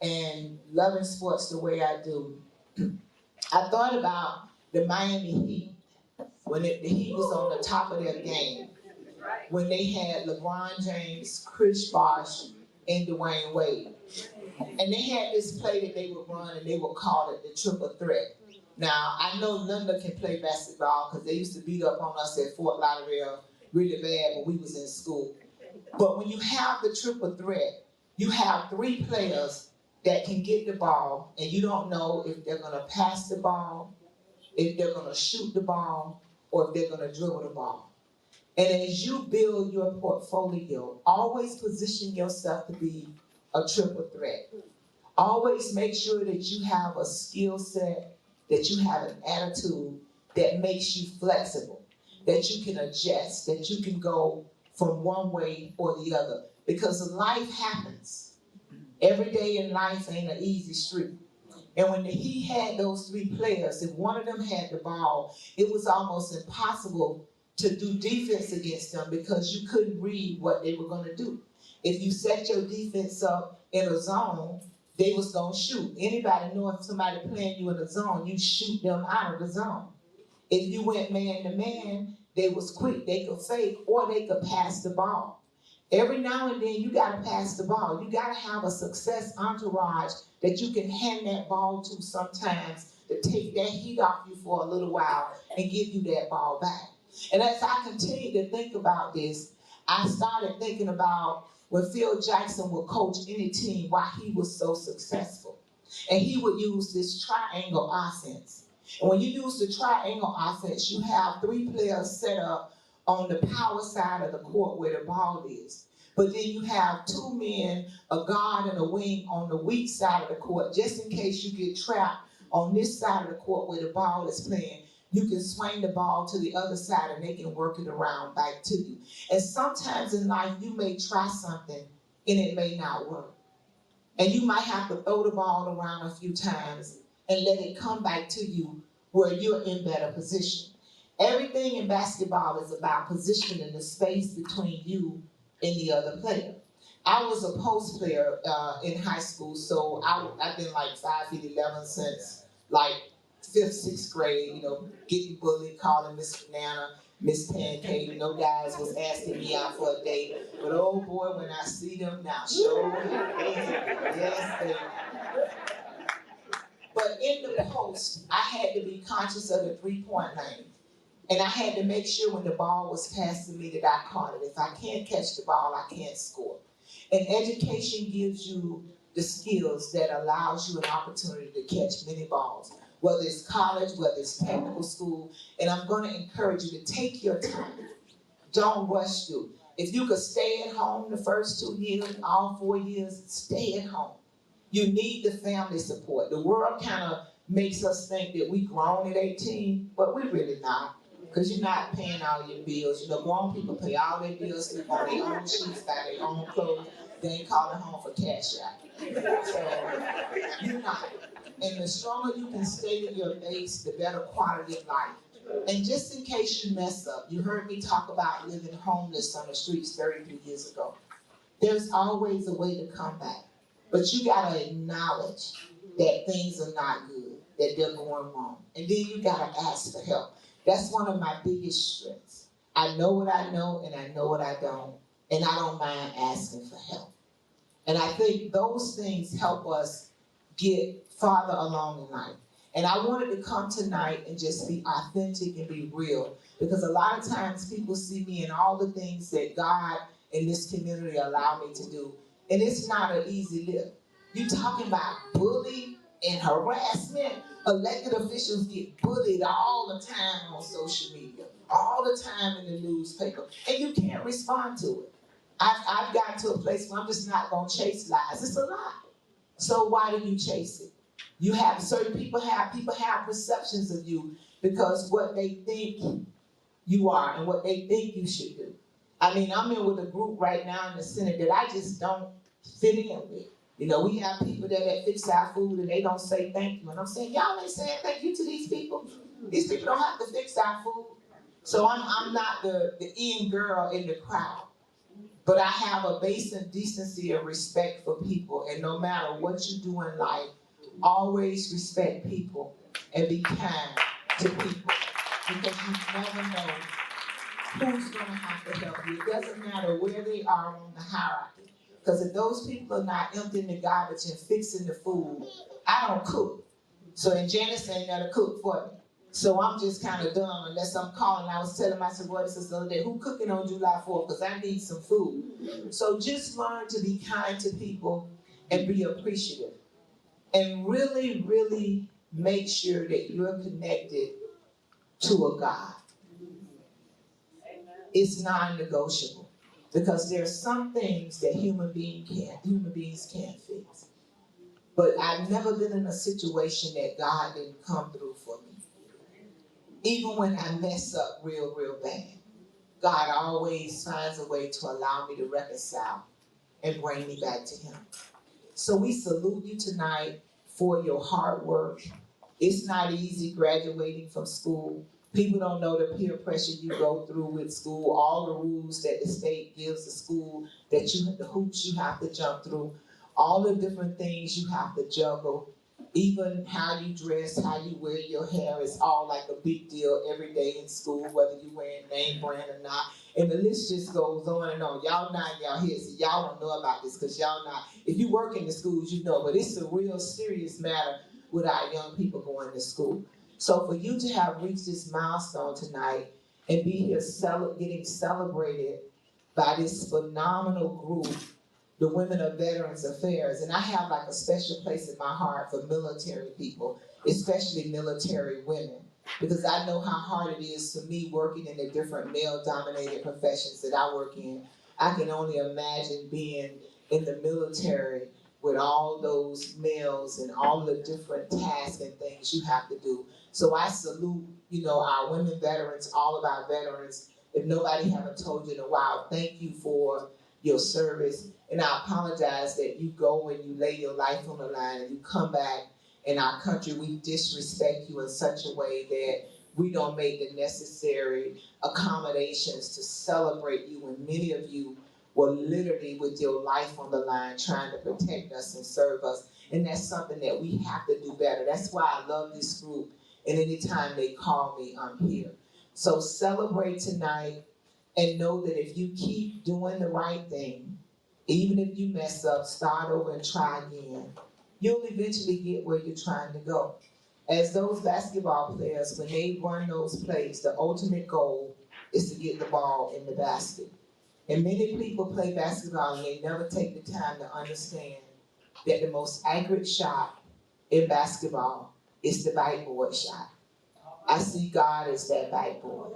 and loving sports the way I do, I thought about the Miami Heat, when the Heat was on the top of their game, when they had LeBron James, Chris Bosh, and Dwayne Wade. And they had this play that they would run and they would call it the triple threat. Now, I know Linda can play basketball because they used to beat up on us at Fort Lauderdale really bad when we was in school. But when you have the triple threat, you have three players that can get the ball and you don't know if they're gonna pass the ball, if they're gonna shoot the ball, or if they're gonna dribble the ball. And as you build your portfolio, always position yourself to be a triple threat. Always make sure that you have a skill set, that you have an attitude that makes you flexible, that you can adjust, that you can go from one way or the other. Because life happens. Every day in life ain't an easy street. And when he had those three players, if one of them had the ball, it was almost impossible to do defense against them because you couldn't read what they were going to do. If you set your defense up in a zone, they was going to shoot. Anybody know if somebody playing you in a zone, you shoot them out of the zone. If you went man to man, they was quick. They could fake or they could pass the ball. Every now and then, you got to pass the ball. You got to have a success entourage that you can hand that ball to sometimes to take that heat off you for a little while and give you that ball back. And as I continue to think about this, I started thinking about when Phil Jackson would coach any team, why he was so successful. And he would use this triangle offense. And when you use the triangle offense, you have three players set up on the power side of the court where the ball is. But then you have two men, a guard and a wing on the weak side of the court, just in case you get trapped on this side of the court where the ball is playing. You can swing the ball to the other side and they can work it around back to you. And sometimes in life, you may try something and it may not work. And you might have to throw the ball around a few times and let it come back to you where you're in better position. Everything in basketball is about positioning the space between you and the other player. I was a post player in high school, so I've been like 5'11" since like 5th, 6th grade, you know, getting bullied, calling Miss Banana, Miss Pancake. No guys was asking me out for a date. But oh boy, when I see them now, yes, baby. But in the post, I had to be conscious of the three-point line. And I had to make sure when the ball was passed to me that I caught it. If I can't catch the ball, I can't score. And education gives you the skills that allows you an opportunity to catch many balls, whether it's college, whether it's technical school. And I'm going to encourage you to take your time. Don't rush through. If you could stay at home the first 2 years, all 4 years, stay at home. You need the family support. The world kind of makes us think that we grown at 18, but we're really not. Because you're not paying all your bills. You know, grown people pay all their bills, sleep on their own sheets, buy their own clothes. They ain't calling home for cash out. So, you're not. And the stronger you can stay in your base, the better quality of life. And just in case you mess up, you heard me talk about living homeless on the streets 33 years ago. There's always a way to come back. But you gotta acknowledge that things are not good, that they're going wrong. And then you gotta ask for help. That's one of my biggest strengths. I know what I know and I know what I don't, and I don't mind asking for help. And I think those things help us get farther along in life. And I wanted to come tonight and just be authentic and be real, because a lot of times people see me in all the things that God and this community allow me to do, and it's not an easy lift. You're talking about bully and harassment. Elected officials get bullied all the time on social media, all the time in the newspaper, and you can't respond to it. I've gotten to a place where I'm just not gonna chase lies. It's a lie. So why do you chase it? You have certain people have perceptions of you because what they think you are and what they think you should do. I mean, I'm in with a group right now in the Senate that I just don't fit in with. You know, we have people that fix our food and they don't say thank you. And I'm saying, y'all ain't saying thank you to these people. These people don't have to fix our food. So I'm not the in girl in the crowd. But I have a basic decency and respect for people. And no matter what you do in life, always respect people and be kind to people. Because you never know who's going to have to help you. It doesn't matter where they are on the hierarchy. Because if those people are not emptying the garbage and fixing the food, I don't cook. So, and Janice ain't got to cook for me. So I'm just kind of dumb unless I'm calling. I was telling my sororities the other day, who cooking on July 4th? Because I need some food. So just learn to be kind to people and be appreciative. And really, really make sure that you're connected to a God. It's non-negotiable. Because there are some things that human beings can't fix. But I've never been in a situation that God didn't come through for me. Even when I mess up real, real bad, God always finds a way to allow me to reconcile and bring me back to Him. So we salute you tonight for your hard work. It's not easy graduating from school. People don't know the peer pressure you go through with school, all the rules that the state gives the school, the hoops you have to jump through, all the different things you have to juggle, even how you dress, how you wear your hair is all like a big deal every day in school, whether you're wearing name brand or not. And the list just goes on and on. Y'all nod y'all heads, so y'all don't know about this because y'all not, if you work in the schools, you know, but it's a real serious matter with our young people going to school. So for you to have reached this milestone tonight and be here getting celebrated by this phenomenal group, the Women of Veterans Affairs, and I have like a special place in my heart for military people, especially military women, because I know how hard it is for me working in the different male-dominated professions that I work in. I can only imagine being in the military with all those males and all the different tasks and things you have to do. So I salute, our women veterans, all of our veterans. If nobody haven't told you in a while, thank you for your service. And I apologize that you go and you lay your life on the line and you come back in our country, we disrespect you in such a way that we don't make the necessary accommodations to celebrate you, when many of you were literally with your life on the line trying to protect us and serve us. And that's something that we have to do better. That's why I love this group. And anytime they call me, I'm here. So celebrate tonight and know that if you keep doing the right thing, even if you mess up, start over and try again, you'll eventually get where you're trying to go. As those basketball players, when they run those plays, the ultimate goal is to get the ball in the basket. And many people play basketball and they never take the time to understand that the most accurate shot in basketball is the backboard shot. I see God as that backboard.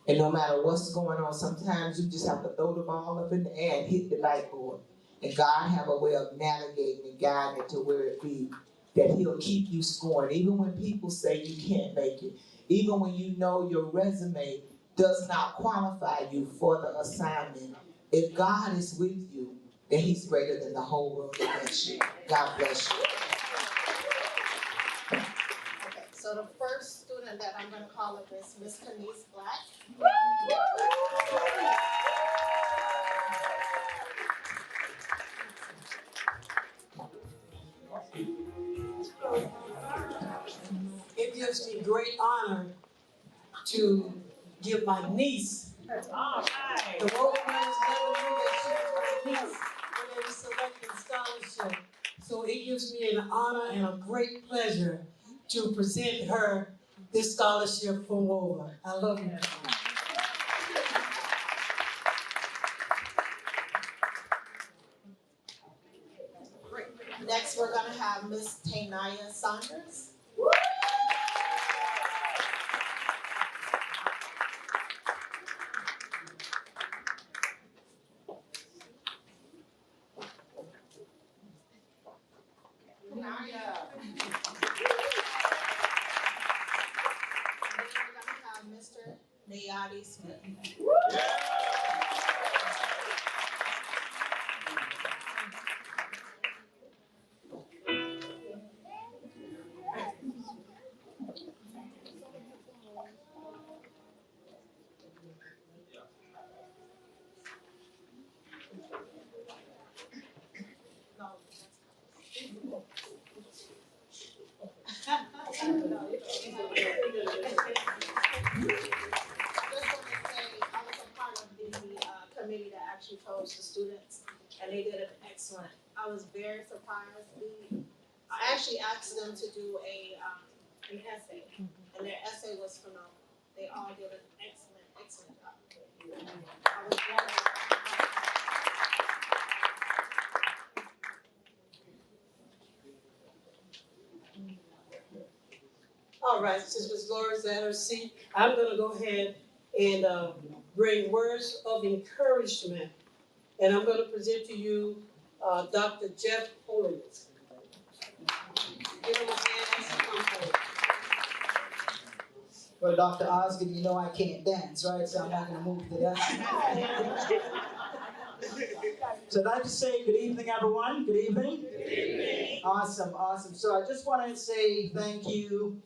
And no matter what's going on, sometimes you just have to throw the ball up in the air and hit the backboard. And God have a way of navigating and guiding it to where it be, that He'll keep you scoring. Even when people say you can't make it, even when you know your resume does not qualify you for the assignment, if God is with you, then He's greater than the whole world against you. God bless you.
Okay, so the first student that I'm going to call up is Miss Kenise Black.
It gives me great honor to give my niece the Road Runners never knew that she was my niece when they were selecting scholarship. So it gives me an honor and a great pleasure to present her this scholarship from WOVA. I love you.
Great. Next, we're gonna have Miss Tainaya Saunders. And then we're gonna have Mr. Nayati Smith. Committee that actually chose the students, and they did an excellent. I was very surprised. I actually asked them to do an essay, and their essay was phenomenal. They all did an excellent job. I was
All right, since Ms. Laura's at her seat, I'm gonna go ahead and bring words of encouragement. And I'm gonna present to you Dr. Jeff Holiness. Give him a hand as he comes forward.
Well, Dr. Osgood, you know I can't dance, right? So I'm not gonna move to that. So I'd like to say good evening, everyone. Good evening. Good evening. Awesome. So I just want to say thank you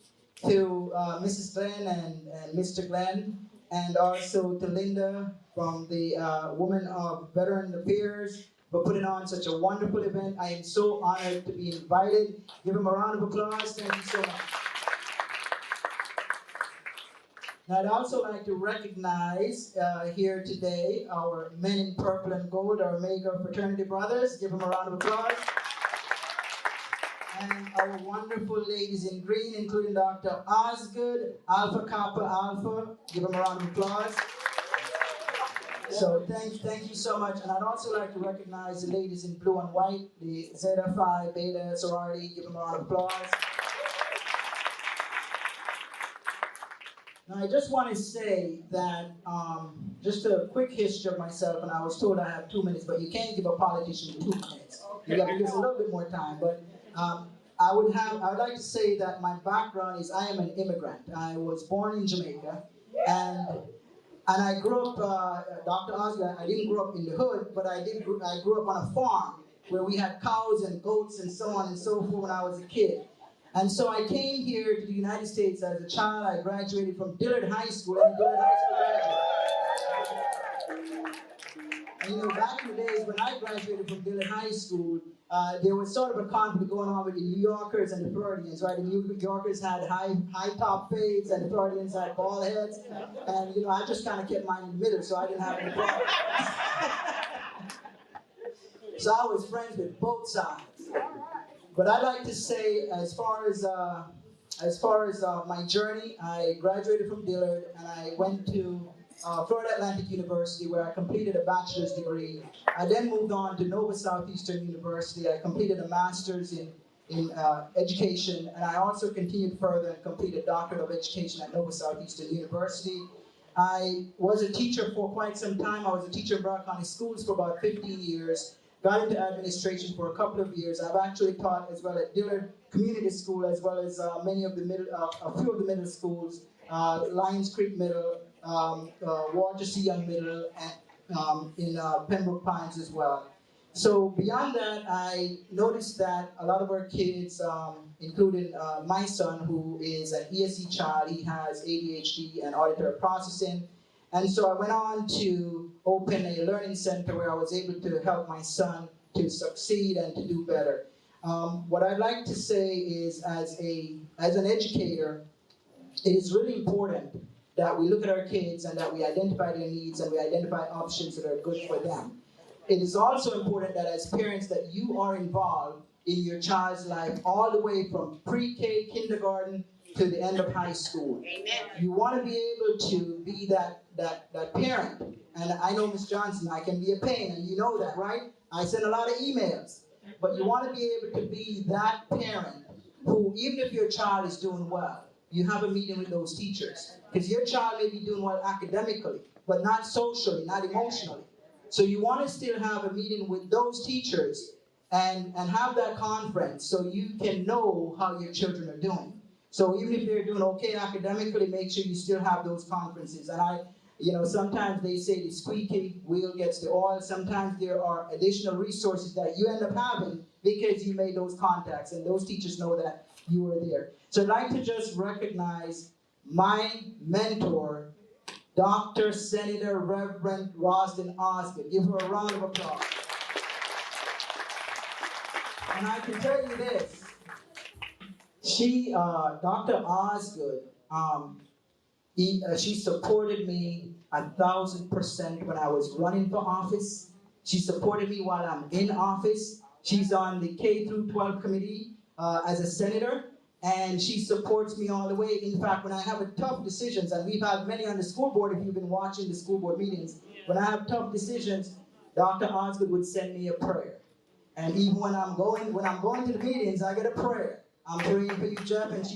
to Mrs. Glenn and Mr. Glenn, and also to Linda from the Women of Veteran Affairs for putting on such a wonderful event. I am so honored to be invited. Give them a round of applause. Thank you so much. Now, I'd also like to recognize here today our men in purple and gold, our Omega fraternity brothers. Give them a round of applause. And our wonderful ladies in green, including Dr. Osgood, Alpha Kappa Alpha. Give them a round of applause. So thank you so much. And I'd also like to recognize the ladies in blue and white, the Zeta Phi Beta sorority. Give them a round of applause. Now, I just want to say that just a quick history of myself, and I was told I have 2 minutes, but you can't give a politician 2 minutes. You got to give us a little bit more time. But I would like to say that my background is I am an immigrant. I was born in Jamaica, and I grew up. Dr. Osgood, I didn't grow up in the hood, but I grew up on a farm where we had cows and goats and so on and so forth when I was a kid. And so I came here to the United States as a child. I graduated from Dillard High School. And Dillard High School and you know, back in the days when I graduated from Dillard High School, there was sort of a conflict going on with the New Yorkers and the Floridians, right? The New Yorkers had high top fades and the Floridians had bald heads. And you know, I just kind of kept mine in the middle, so I didn't have any problem. So I was friends with both sides. But I'd like to say, as far as my journey, I graduated from Dillard and I went to Florida Atlantic University, where I completed a bachelor's degree. I then moved on to Nova Southeastern University. I completed a master's in education, and I also continued further and completed a doctorate of education at Nova Southeastern University. I was a teacher for quite some time. I was a teacher in Broward County Schools for about 15 years. Got into administration for a couple of years. I've actually taught as well at Dillard Community School, as well as a few of the middle schools, Lions Creek Middle, Walter C. Young Middle, and in Pembroke Pines as well. So beyond that, I noticed that a lot of our kids, including my son, who is an ESE child, he has ADHD and auditory processing. And so I went on to open a learning center where I was able to help my son to succeed and to do better. What I'd like to say is, as an educator, it is really important that we look at our kids and that we identify their needs and we identify options that are good for them. It is also important that as parents that you are involved in your child's life all the way from pre-K, kindergarten, to the end of high school.
Amen.
You want to be able to be that parent. And I know, Ms. Johnson, I can be a pain, and you know that, right? I send a lot of emails. but you want to be able to be that parent who, even if your child is doing well, you have a meeting with those teachers. Because your child may be doing well academically, but not socially, not emotionally. So you want to still have a meeting with those teachers and have that conference so you can know how your children are doing. So even if they're doing okay academically, make sure you still have those conferences. And sometimes they say the squeaky wheel gets the oil. Sometimes there are additional resources that you end up having because you made those contacts and those teachers know that you were there. So I'd like to just recognize my mentor, Dr. Senator Reverend Rosalind Osgood. Give her a round of applause. And I can tell you this, Dr. Osgood, she supported me 1,000% when I was running for office. She supported me while I'm in office. She's on the K through 12 committee as a senator, and she supports me all the way. In fact, when I have tough decisions, and we've had many on the school board, if you've been watching the school board meetings, when I have tough decisions, Dr. Osgood would send me a prayer. And even when I'm going to the meetings, I get a prayer. I'm praying for you, Jeff, and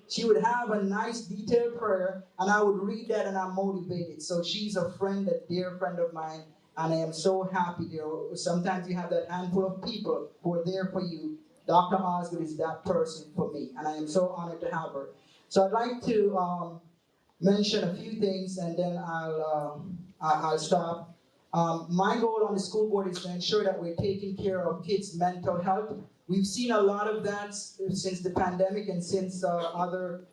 she would have a nice detailed prayer, and I would read that and I'm motivated. So she's a friend, a dear friend of mine, and I am so happy there. Sometimes you have that handful of people who are there for you. Dr. Osgood is that person for me, and I am so honored to have her. So I'd like to mention a few things, and then I'll stop. My goal on the school board is to ensure that we're taking care of kids' mental health. We've seen a lot of that since the pandemic and since other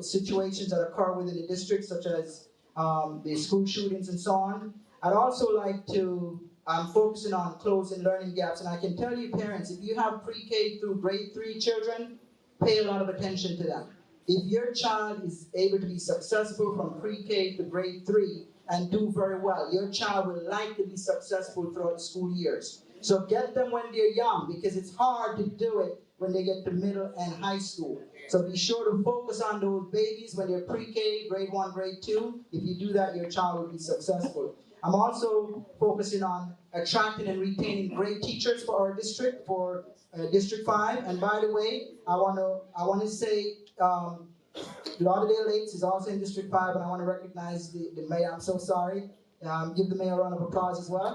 situations that occur within the district, such as the school shootings and so on. I'd also like to, I'm focusing on closing learning gaps, and I can tell you parents, if you have pre-K through grade 3 children, pay a lot of attention to them. If your child is able to be successful from pre-K to grade 3 and do very well, your child will likely be successful throughout the school years. So get them when they're young, because it's hard to do it when they get to middle and high school. So be sure to focus on those babies when they're pre-K, grade 1, grade 2. If you do that, your child will be successful. I'm also focusing on attracting and retaining great teachers for our district, for District 5. And by the way, I want to say Lauderdale Lakes is also in District 5, and I want to recognize the mayor. I'm so sorry. Give the mayor a round of applause as well.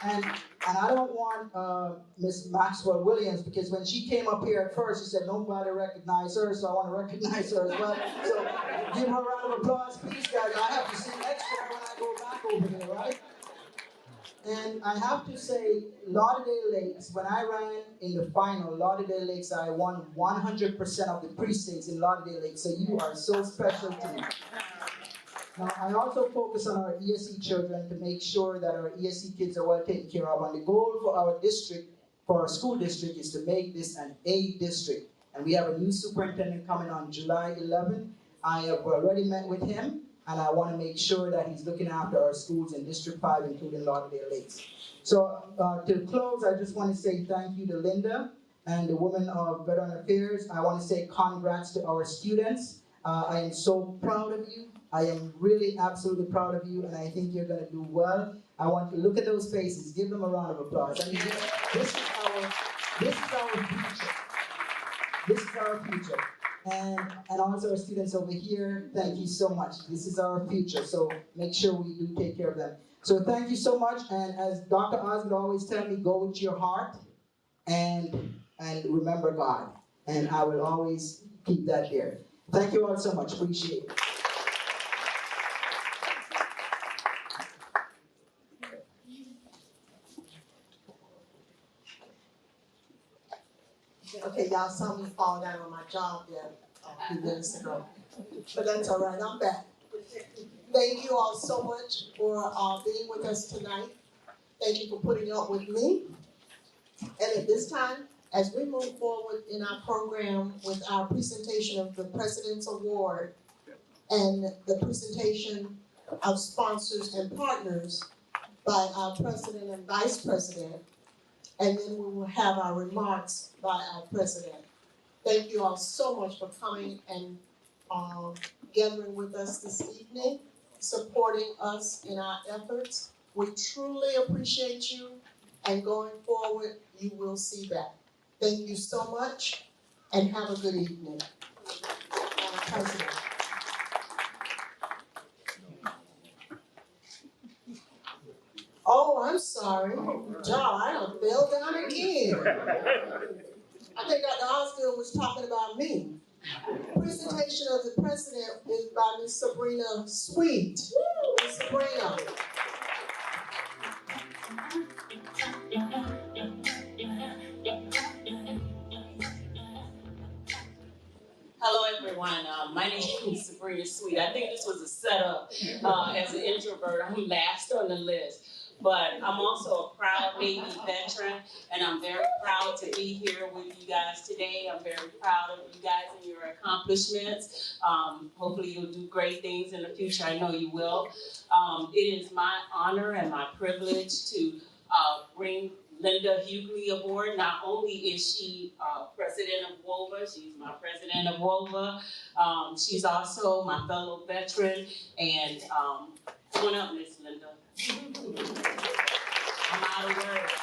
And I don't want Miss Maxwell Williams, because when she came up here at first, she said nobody recognized her, so I want to recognize her as well. So give her a round of applause, please, guys. I have to sing extra when I go back over there, right? And I have to say, Lauderdale Lakes, when I ran in the final, Lauderdale Lakes, I won 100% of the precincts in Lauderdale Lakes, so you are so special to me. Now, I also focus on our ESE children to make sure that our ESE kids are well taken care of. And the goal for our district, for our school district, is to make this an A district. And we have a new superintendent coming on July 11th. I have already met with him, and I want to make sure that he's looking after our schools in District 5, including Lauderdale Lakes. So to close, I just want to say thank you to Linda and the Women of Veteran Affairs. I want to say congrats to our students. I am so proud of you. I am really absolutely proud of you, and I think you're going to do well. I want to look at those faces. Give them a round of applause. I mean, this is our future. This is our future. And also our students over here, thank you so much. This is our future, so make sure we do take care of them. So thank you so much, and as Dr. Osgood always tells me, go with your heart and remember God. And I will always keep that there. Thank you all so much. Appreciate it.
Okay, y'all saw me fall down on my job there a few minutes ago, but that's all right, I'm back. Thank you all so much for being with us tonight. Thank you for putting up with me. And at this time, as we move forward in our program with our presentation of the President's Award and the presentation of sponsors and partners by our President and Vice President, and then we will have our remarks by our President. Thank you all so much for coming and gathering with us this evening, supporting us in our efforts. We truly appreciate you, and going forward, you will see that. Thank you so much, and have a good evening. Madam President. Oh, I'm sorry. John, I done fell down again. I think Dr. Osgood was talking about me. Presentation of the president is by Ms. Sabrina Sweet. Ms. Sabrina.
Hello, everyone. My name is Sabrina Sweet. I think this was a setup. As an introvert, I'm last on the list. But I'm also a proud Navy veteran, and I'm very proud to be here with you guys today. I'm very proud of you guys and your accomplishments. Hopefully you'll do great things in the future. I know you will. It is my honor and my privilege to bring Linda Hughley Award. Not only is she president of WOVA, she's my president of WOVA. She's also my fellow veteran. And come on up, Miss Linda. I'm out of words.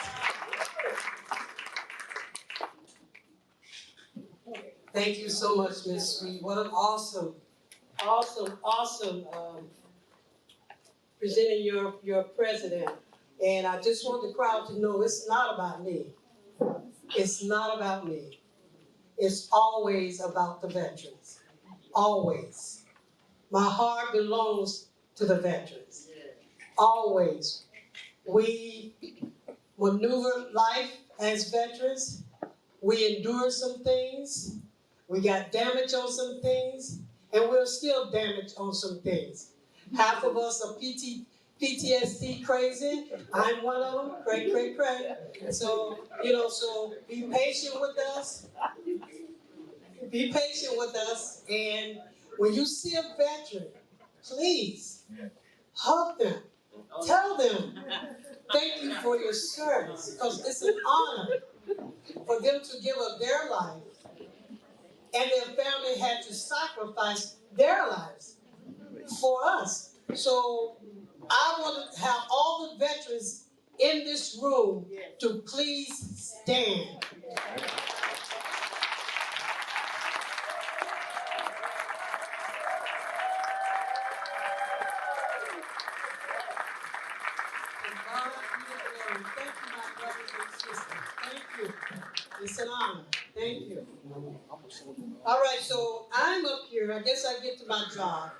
Thank you so much, Ms. Sweet. What an awesome presenting your president. And I just want the crowd to know it's not about me. It's not about me. It's always about the veterans. Always. My heart belongs to the veterans. Always. We maneuver life as veterans. We endure some things. We got damage on some things. And we're still damaged on some things. Half of us are PTSD crazy. I'm one of them. Cray. So, so be patient with us. Be patient with us. And when you see a veteran, please hug them. Tell them thank you for your service, because it's an honor for them to give up their life, and their family had to sacrifice their lives for us. So I want to have all the veterans in this room to please stand. Thank you, my brothers and sisters. Thank you. It's an honor. Thank you. All right, so I'm up here. I guess I get to my job.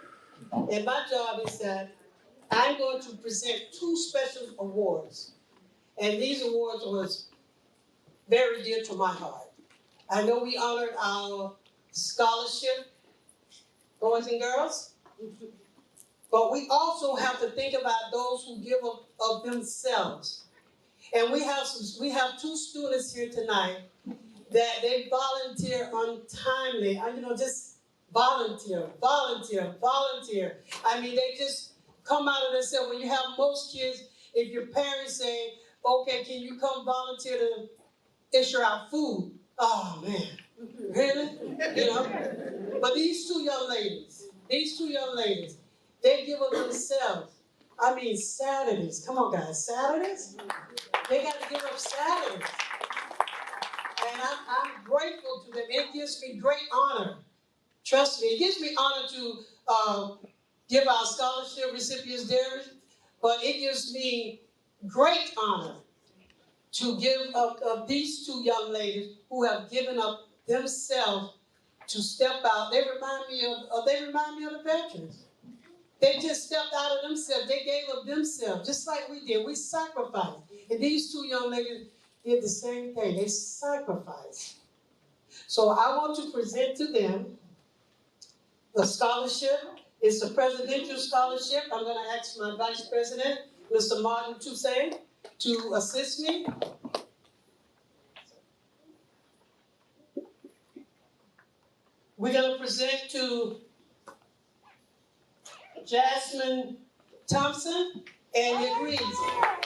And my job is that I'm going to present 2 special awards. And these awards was very dear to my heart. I know we honored our scholarship, boys and girls. But we also have to think about those who give of themselves. And we have 2 students here tonight that they volunteer untimely. Just volunteer. I mean, they just come out of themselves. When you have most kids, if your parents say, okay, can you come volunteer to issue out food? Oh, man. Really? But these two young ladies, they give of themselves. I mean, Saturdays. Come on, guys. Saturdays? They got to give up Saturdays. And I'm grateful to them. It gives me great honor. Trust me. It gives me honor to give our scholarship recipients theirs, but it gives me great honor to give of these 2 young ladies who have given up themselves to step out. They remind me of the veterans. They just stepped out of themselves. They gave of themselves, just like we did. We sacrificed. And these 2 young ladies did the same thing. They sacrificed. So I want to present to them the scholarship. It's a presidential scholarship. I'm going to ask my Vice President, Mr. Martin Toussaint, to assist me. We're going to present to Jasmine Thompson, and it reads,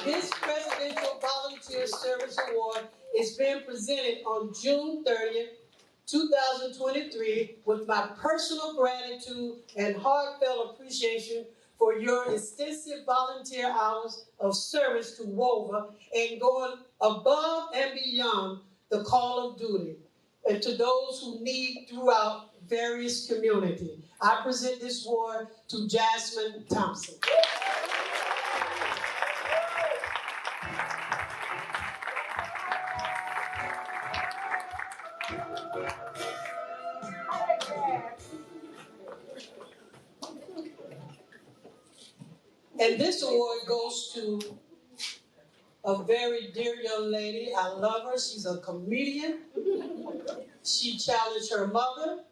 this Presidential Volunteer Service Award is being presented on June 30th, 2023 with my personal gratitude and heartfelt appreciation for your extensive volunteer hours of service to WOVA and going above and beyond the call of duty and to those who need throughout various communities. I present this award to Jasmine Thompson. And this award goes to a very dear young lady. I love her. She's a comedian. She challenged her mother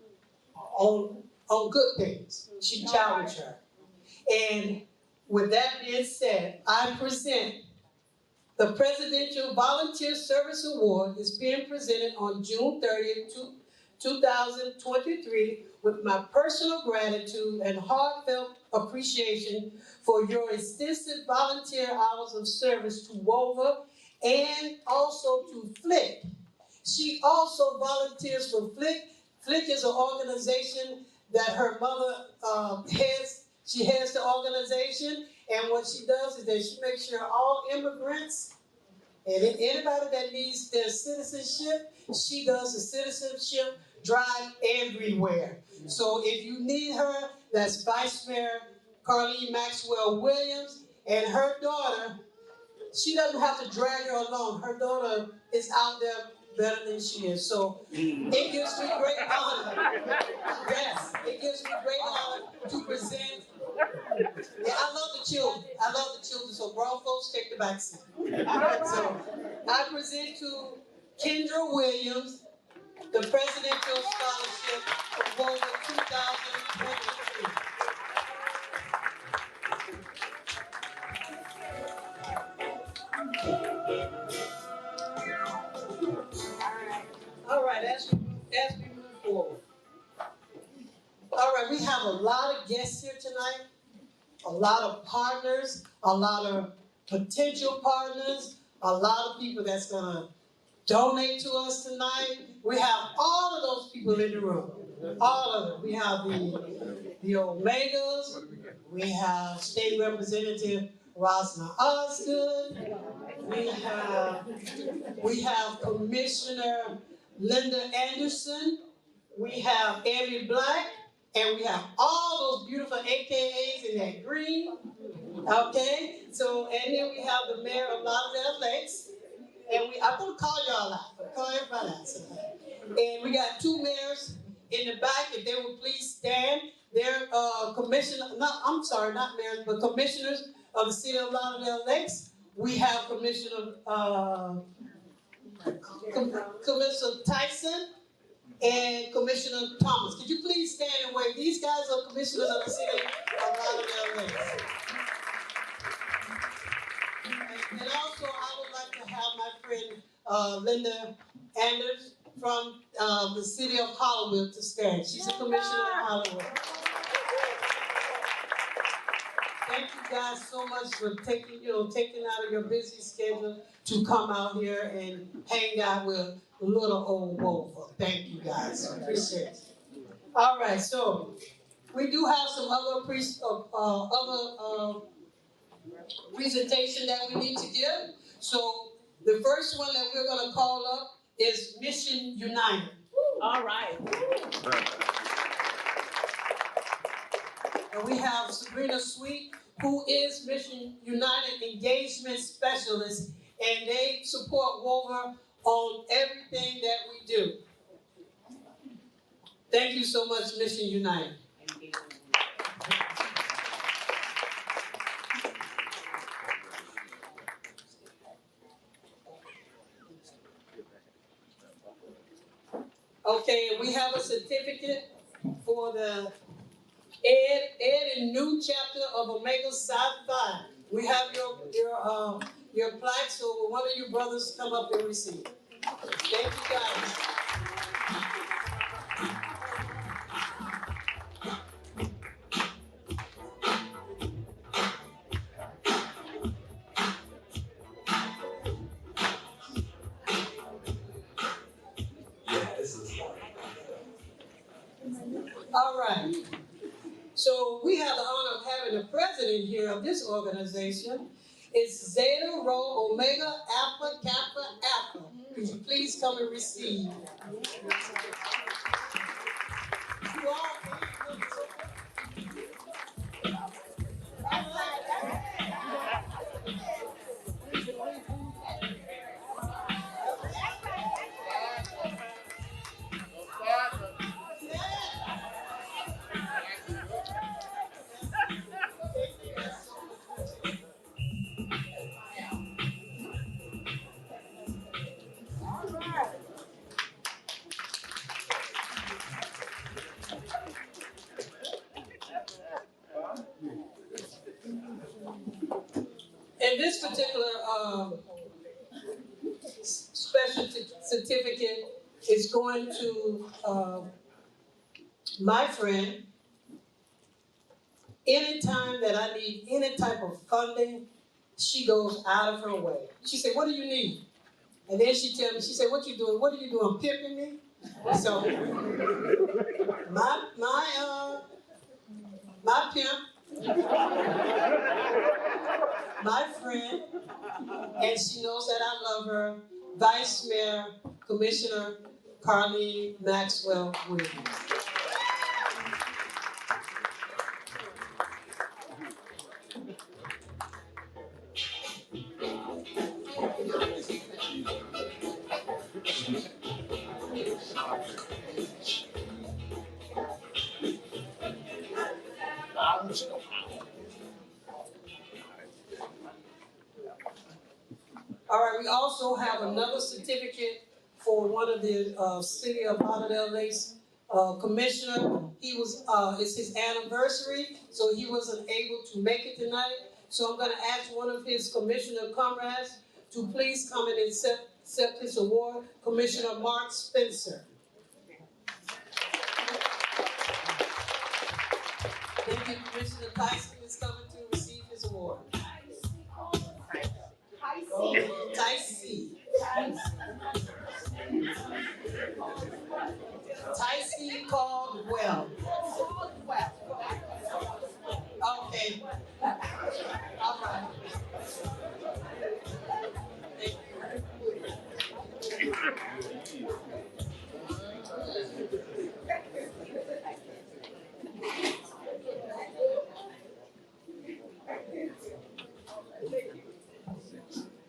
on good things. She challenged her. And with that being said, I present the Presidential Volunteer Service Award. Is being presented on June 30th, 2023, with my personal gratitude and heartfelt appreciation for your extensive volunteer hours of service to WOVA and also to FLIC. She also volunteers for FLIC. FLIC is an organization that her mother heads. She heads the organization, and what she does is that she makes sure all immigrants and anybody that needs their citizenship, she does the citizenship drive everywhere. So if you need her, that's Vice Mayor Carleen Maxwell Williams, and her daughter, she doesn't have to drag her along. Her daughter is out there better than she is. So it gives me great honor. Yes, it gives me great honor to present. Yeah, I love the children. I love the children. So grown folks take the back seat. So I present to Kendra Williams the Presidential Scholarship for WOVA 2023. All right, as we move forward. All right, we have a lot of guests here tonight, a lot of partners, a lot of potential partners, a lot of people that's gonna donate to us tonight. We have all of those people in the room, all of them. We have the Omegas, we have State Representative Rosna Osgood, we have Commissioner Linda Anderson, we have Amy Black, and we have all those beautiful AKAs in that green. Okay, so and then we have the mayor of Lauderdale Lakes, and I'm gonna call y'all out, call everybody out tonight. And we got two mayors in the back, if they would please stand. They're not mayors, but commissioners of the city of Lauderdale Lakes. We have Commissioner Tyson and Commissioner Thomas. Could you please stand and wave? These guys are commissioners of the city of Lauderdale Lakes. And also, I would like to have my friend Linda Anders from the city of Hollywood to stand. She's a commissioner in Hollywood. Thank you guys so much for taking out of your busy schedule to come out here and hang out with little old WOVA. Thank you guys. Appreciate it. All right, so we do have some other presentation that we need to give. So the first one that we're going to call up is Mission United.
All right.
And we have Sabrina Sweet, who is Mission United Engagement Specialist, and they support WOVA on everything that we do. Thank you so much, Mission United. Okay, we have a certificate for the Ed and New chapter of Omega Psi Phi. We have your plaque, so will one of you brothers come up and receive it. Thank you guys. All right. So we have the honor of having the president here of this organization. It's Zeta Rho Omega Alpha Kappa Alpha. Could you please come and receive? You all and this particular special certificate is going to my friend. Anytime that I need any type of funding, she goes out of her way. She said, "What do you need?" And then she tells me, she said, "What you doing? What are you doing? Pimping me?" So my pimp, my friend, and she knows that I love her, Vice Mayor, Commissioner Carleen Maxwell Williams. All right, we also have another certificate for one of the City of Lauderdale Lakes commissioner. He was, it's his anniversary, so he wasn't able to make it tonight. So I'm gonna ask one of his commissioner comrades to please come and accept his award, Commissioner Mark Spencer. Thank you, Commissioner Tyson is coming to receive his award. Tyson Caldwell. Okay. All right. Thank you.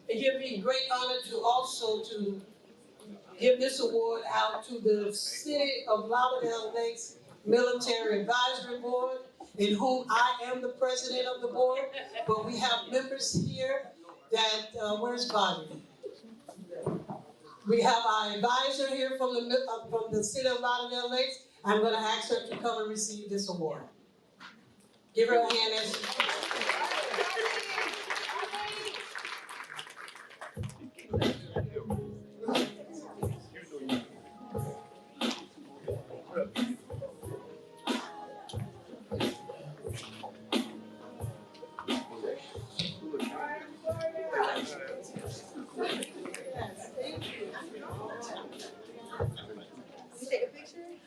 It gives me great honor to also to give this award out to the City of Lauderdale Lakes Military Advisory Board, in whom I am the president of the board, but we have members here that, where's Bobby? We have our advisor here from the City of Lauderdale Lakes. I'm gonna ask her to come and receive this award. Give her a hand as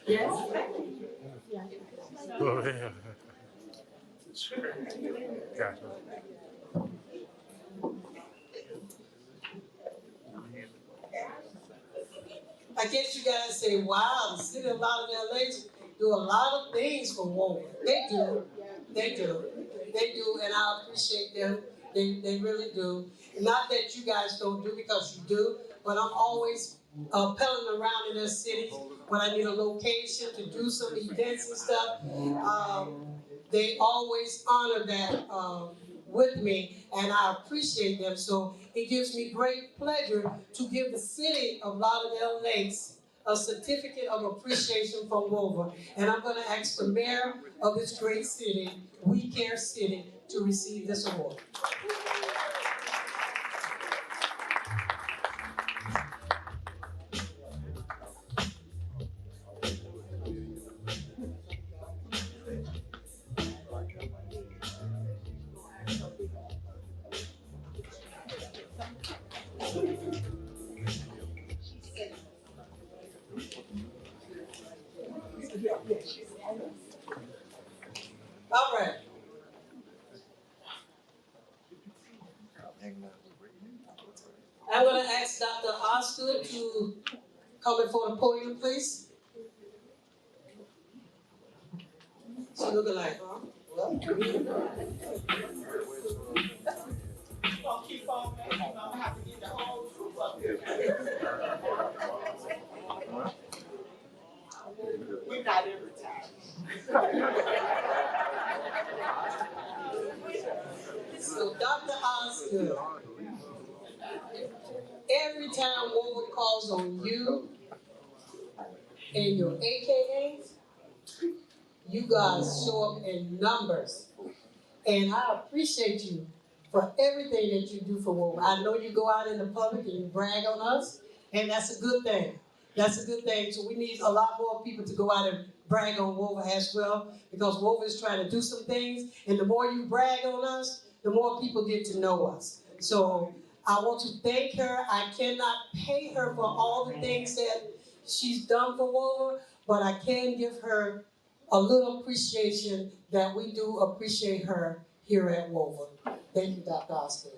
yes.
Oh, yeah. Gotcha.
I guess you guys say, wow, the City of Lauderdale Lakes do a lot of things for women. They do, and I appreciate them. They really do. Not that you guys don't do, because you do, but I'm always pedaling around in their cities when I need a location to do some events and stuff. They always honor that with me, and I appreciate them. So it gives me great pleasure to give the City of Lauderdale Lakes a certificate of appreciation from WOVA. And I'm going to ask the mayor of this great city, We Care City, to receive this award. ask Dr. Osgood to come before the podium, please. She looking like, huh? Well,
Gonna keep on making, I'm gonna have to get the whole troop up here. We're not every time.
so Dr. Osgood, every time Woven calls on you and your AKAs, you guys show up in numbers. And I appreciate you for everything that you do for Woven. I know you go out in the public and you brag on us, and that's a good thing. That's a good thing. So we need a lot more people to go out and brag on Woven as well, because Woven is trying to do some things, and the more you brag on us, the more people get to know us. So I want to thank her. I cannot pay her for all the things that she's done for Woven, but I can give her a little appreciation that we do appreciate her here at Woven. Thank you, Dr. Osgood.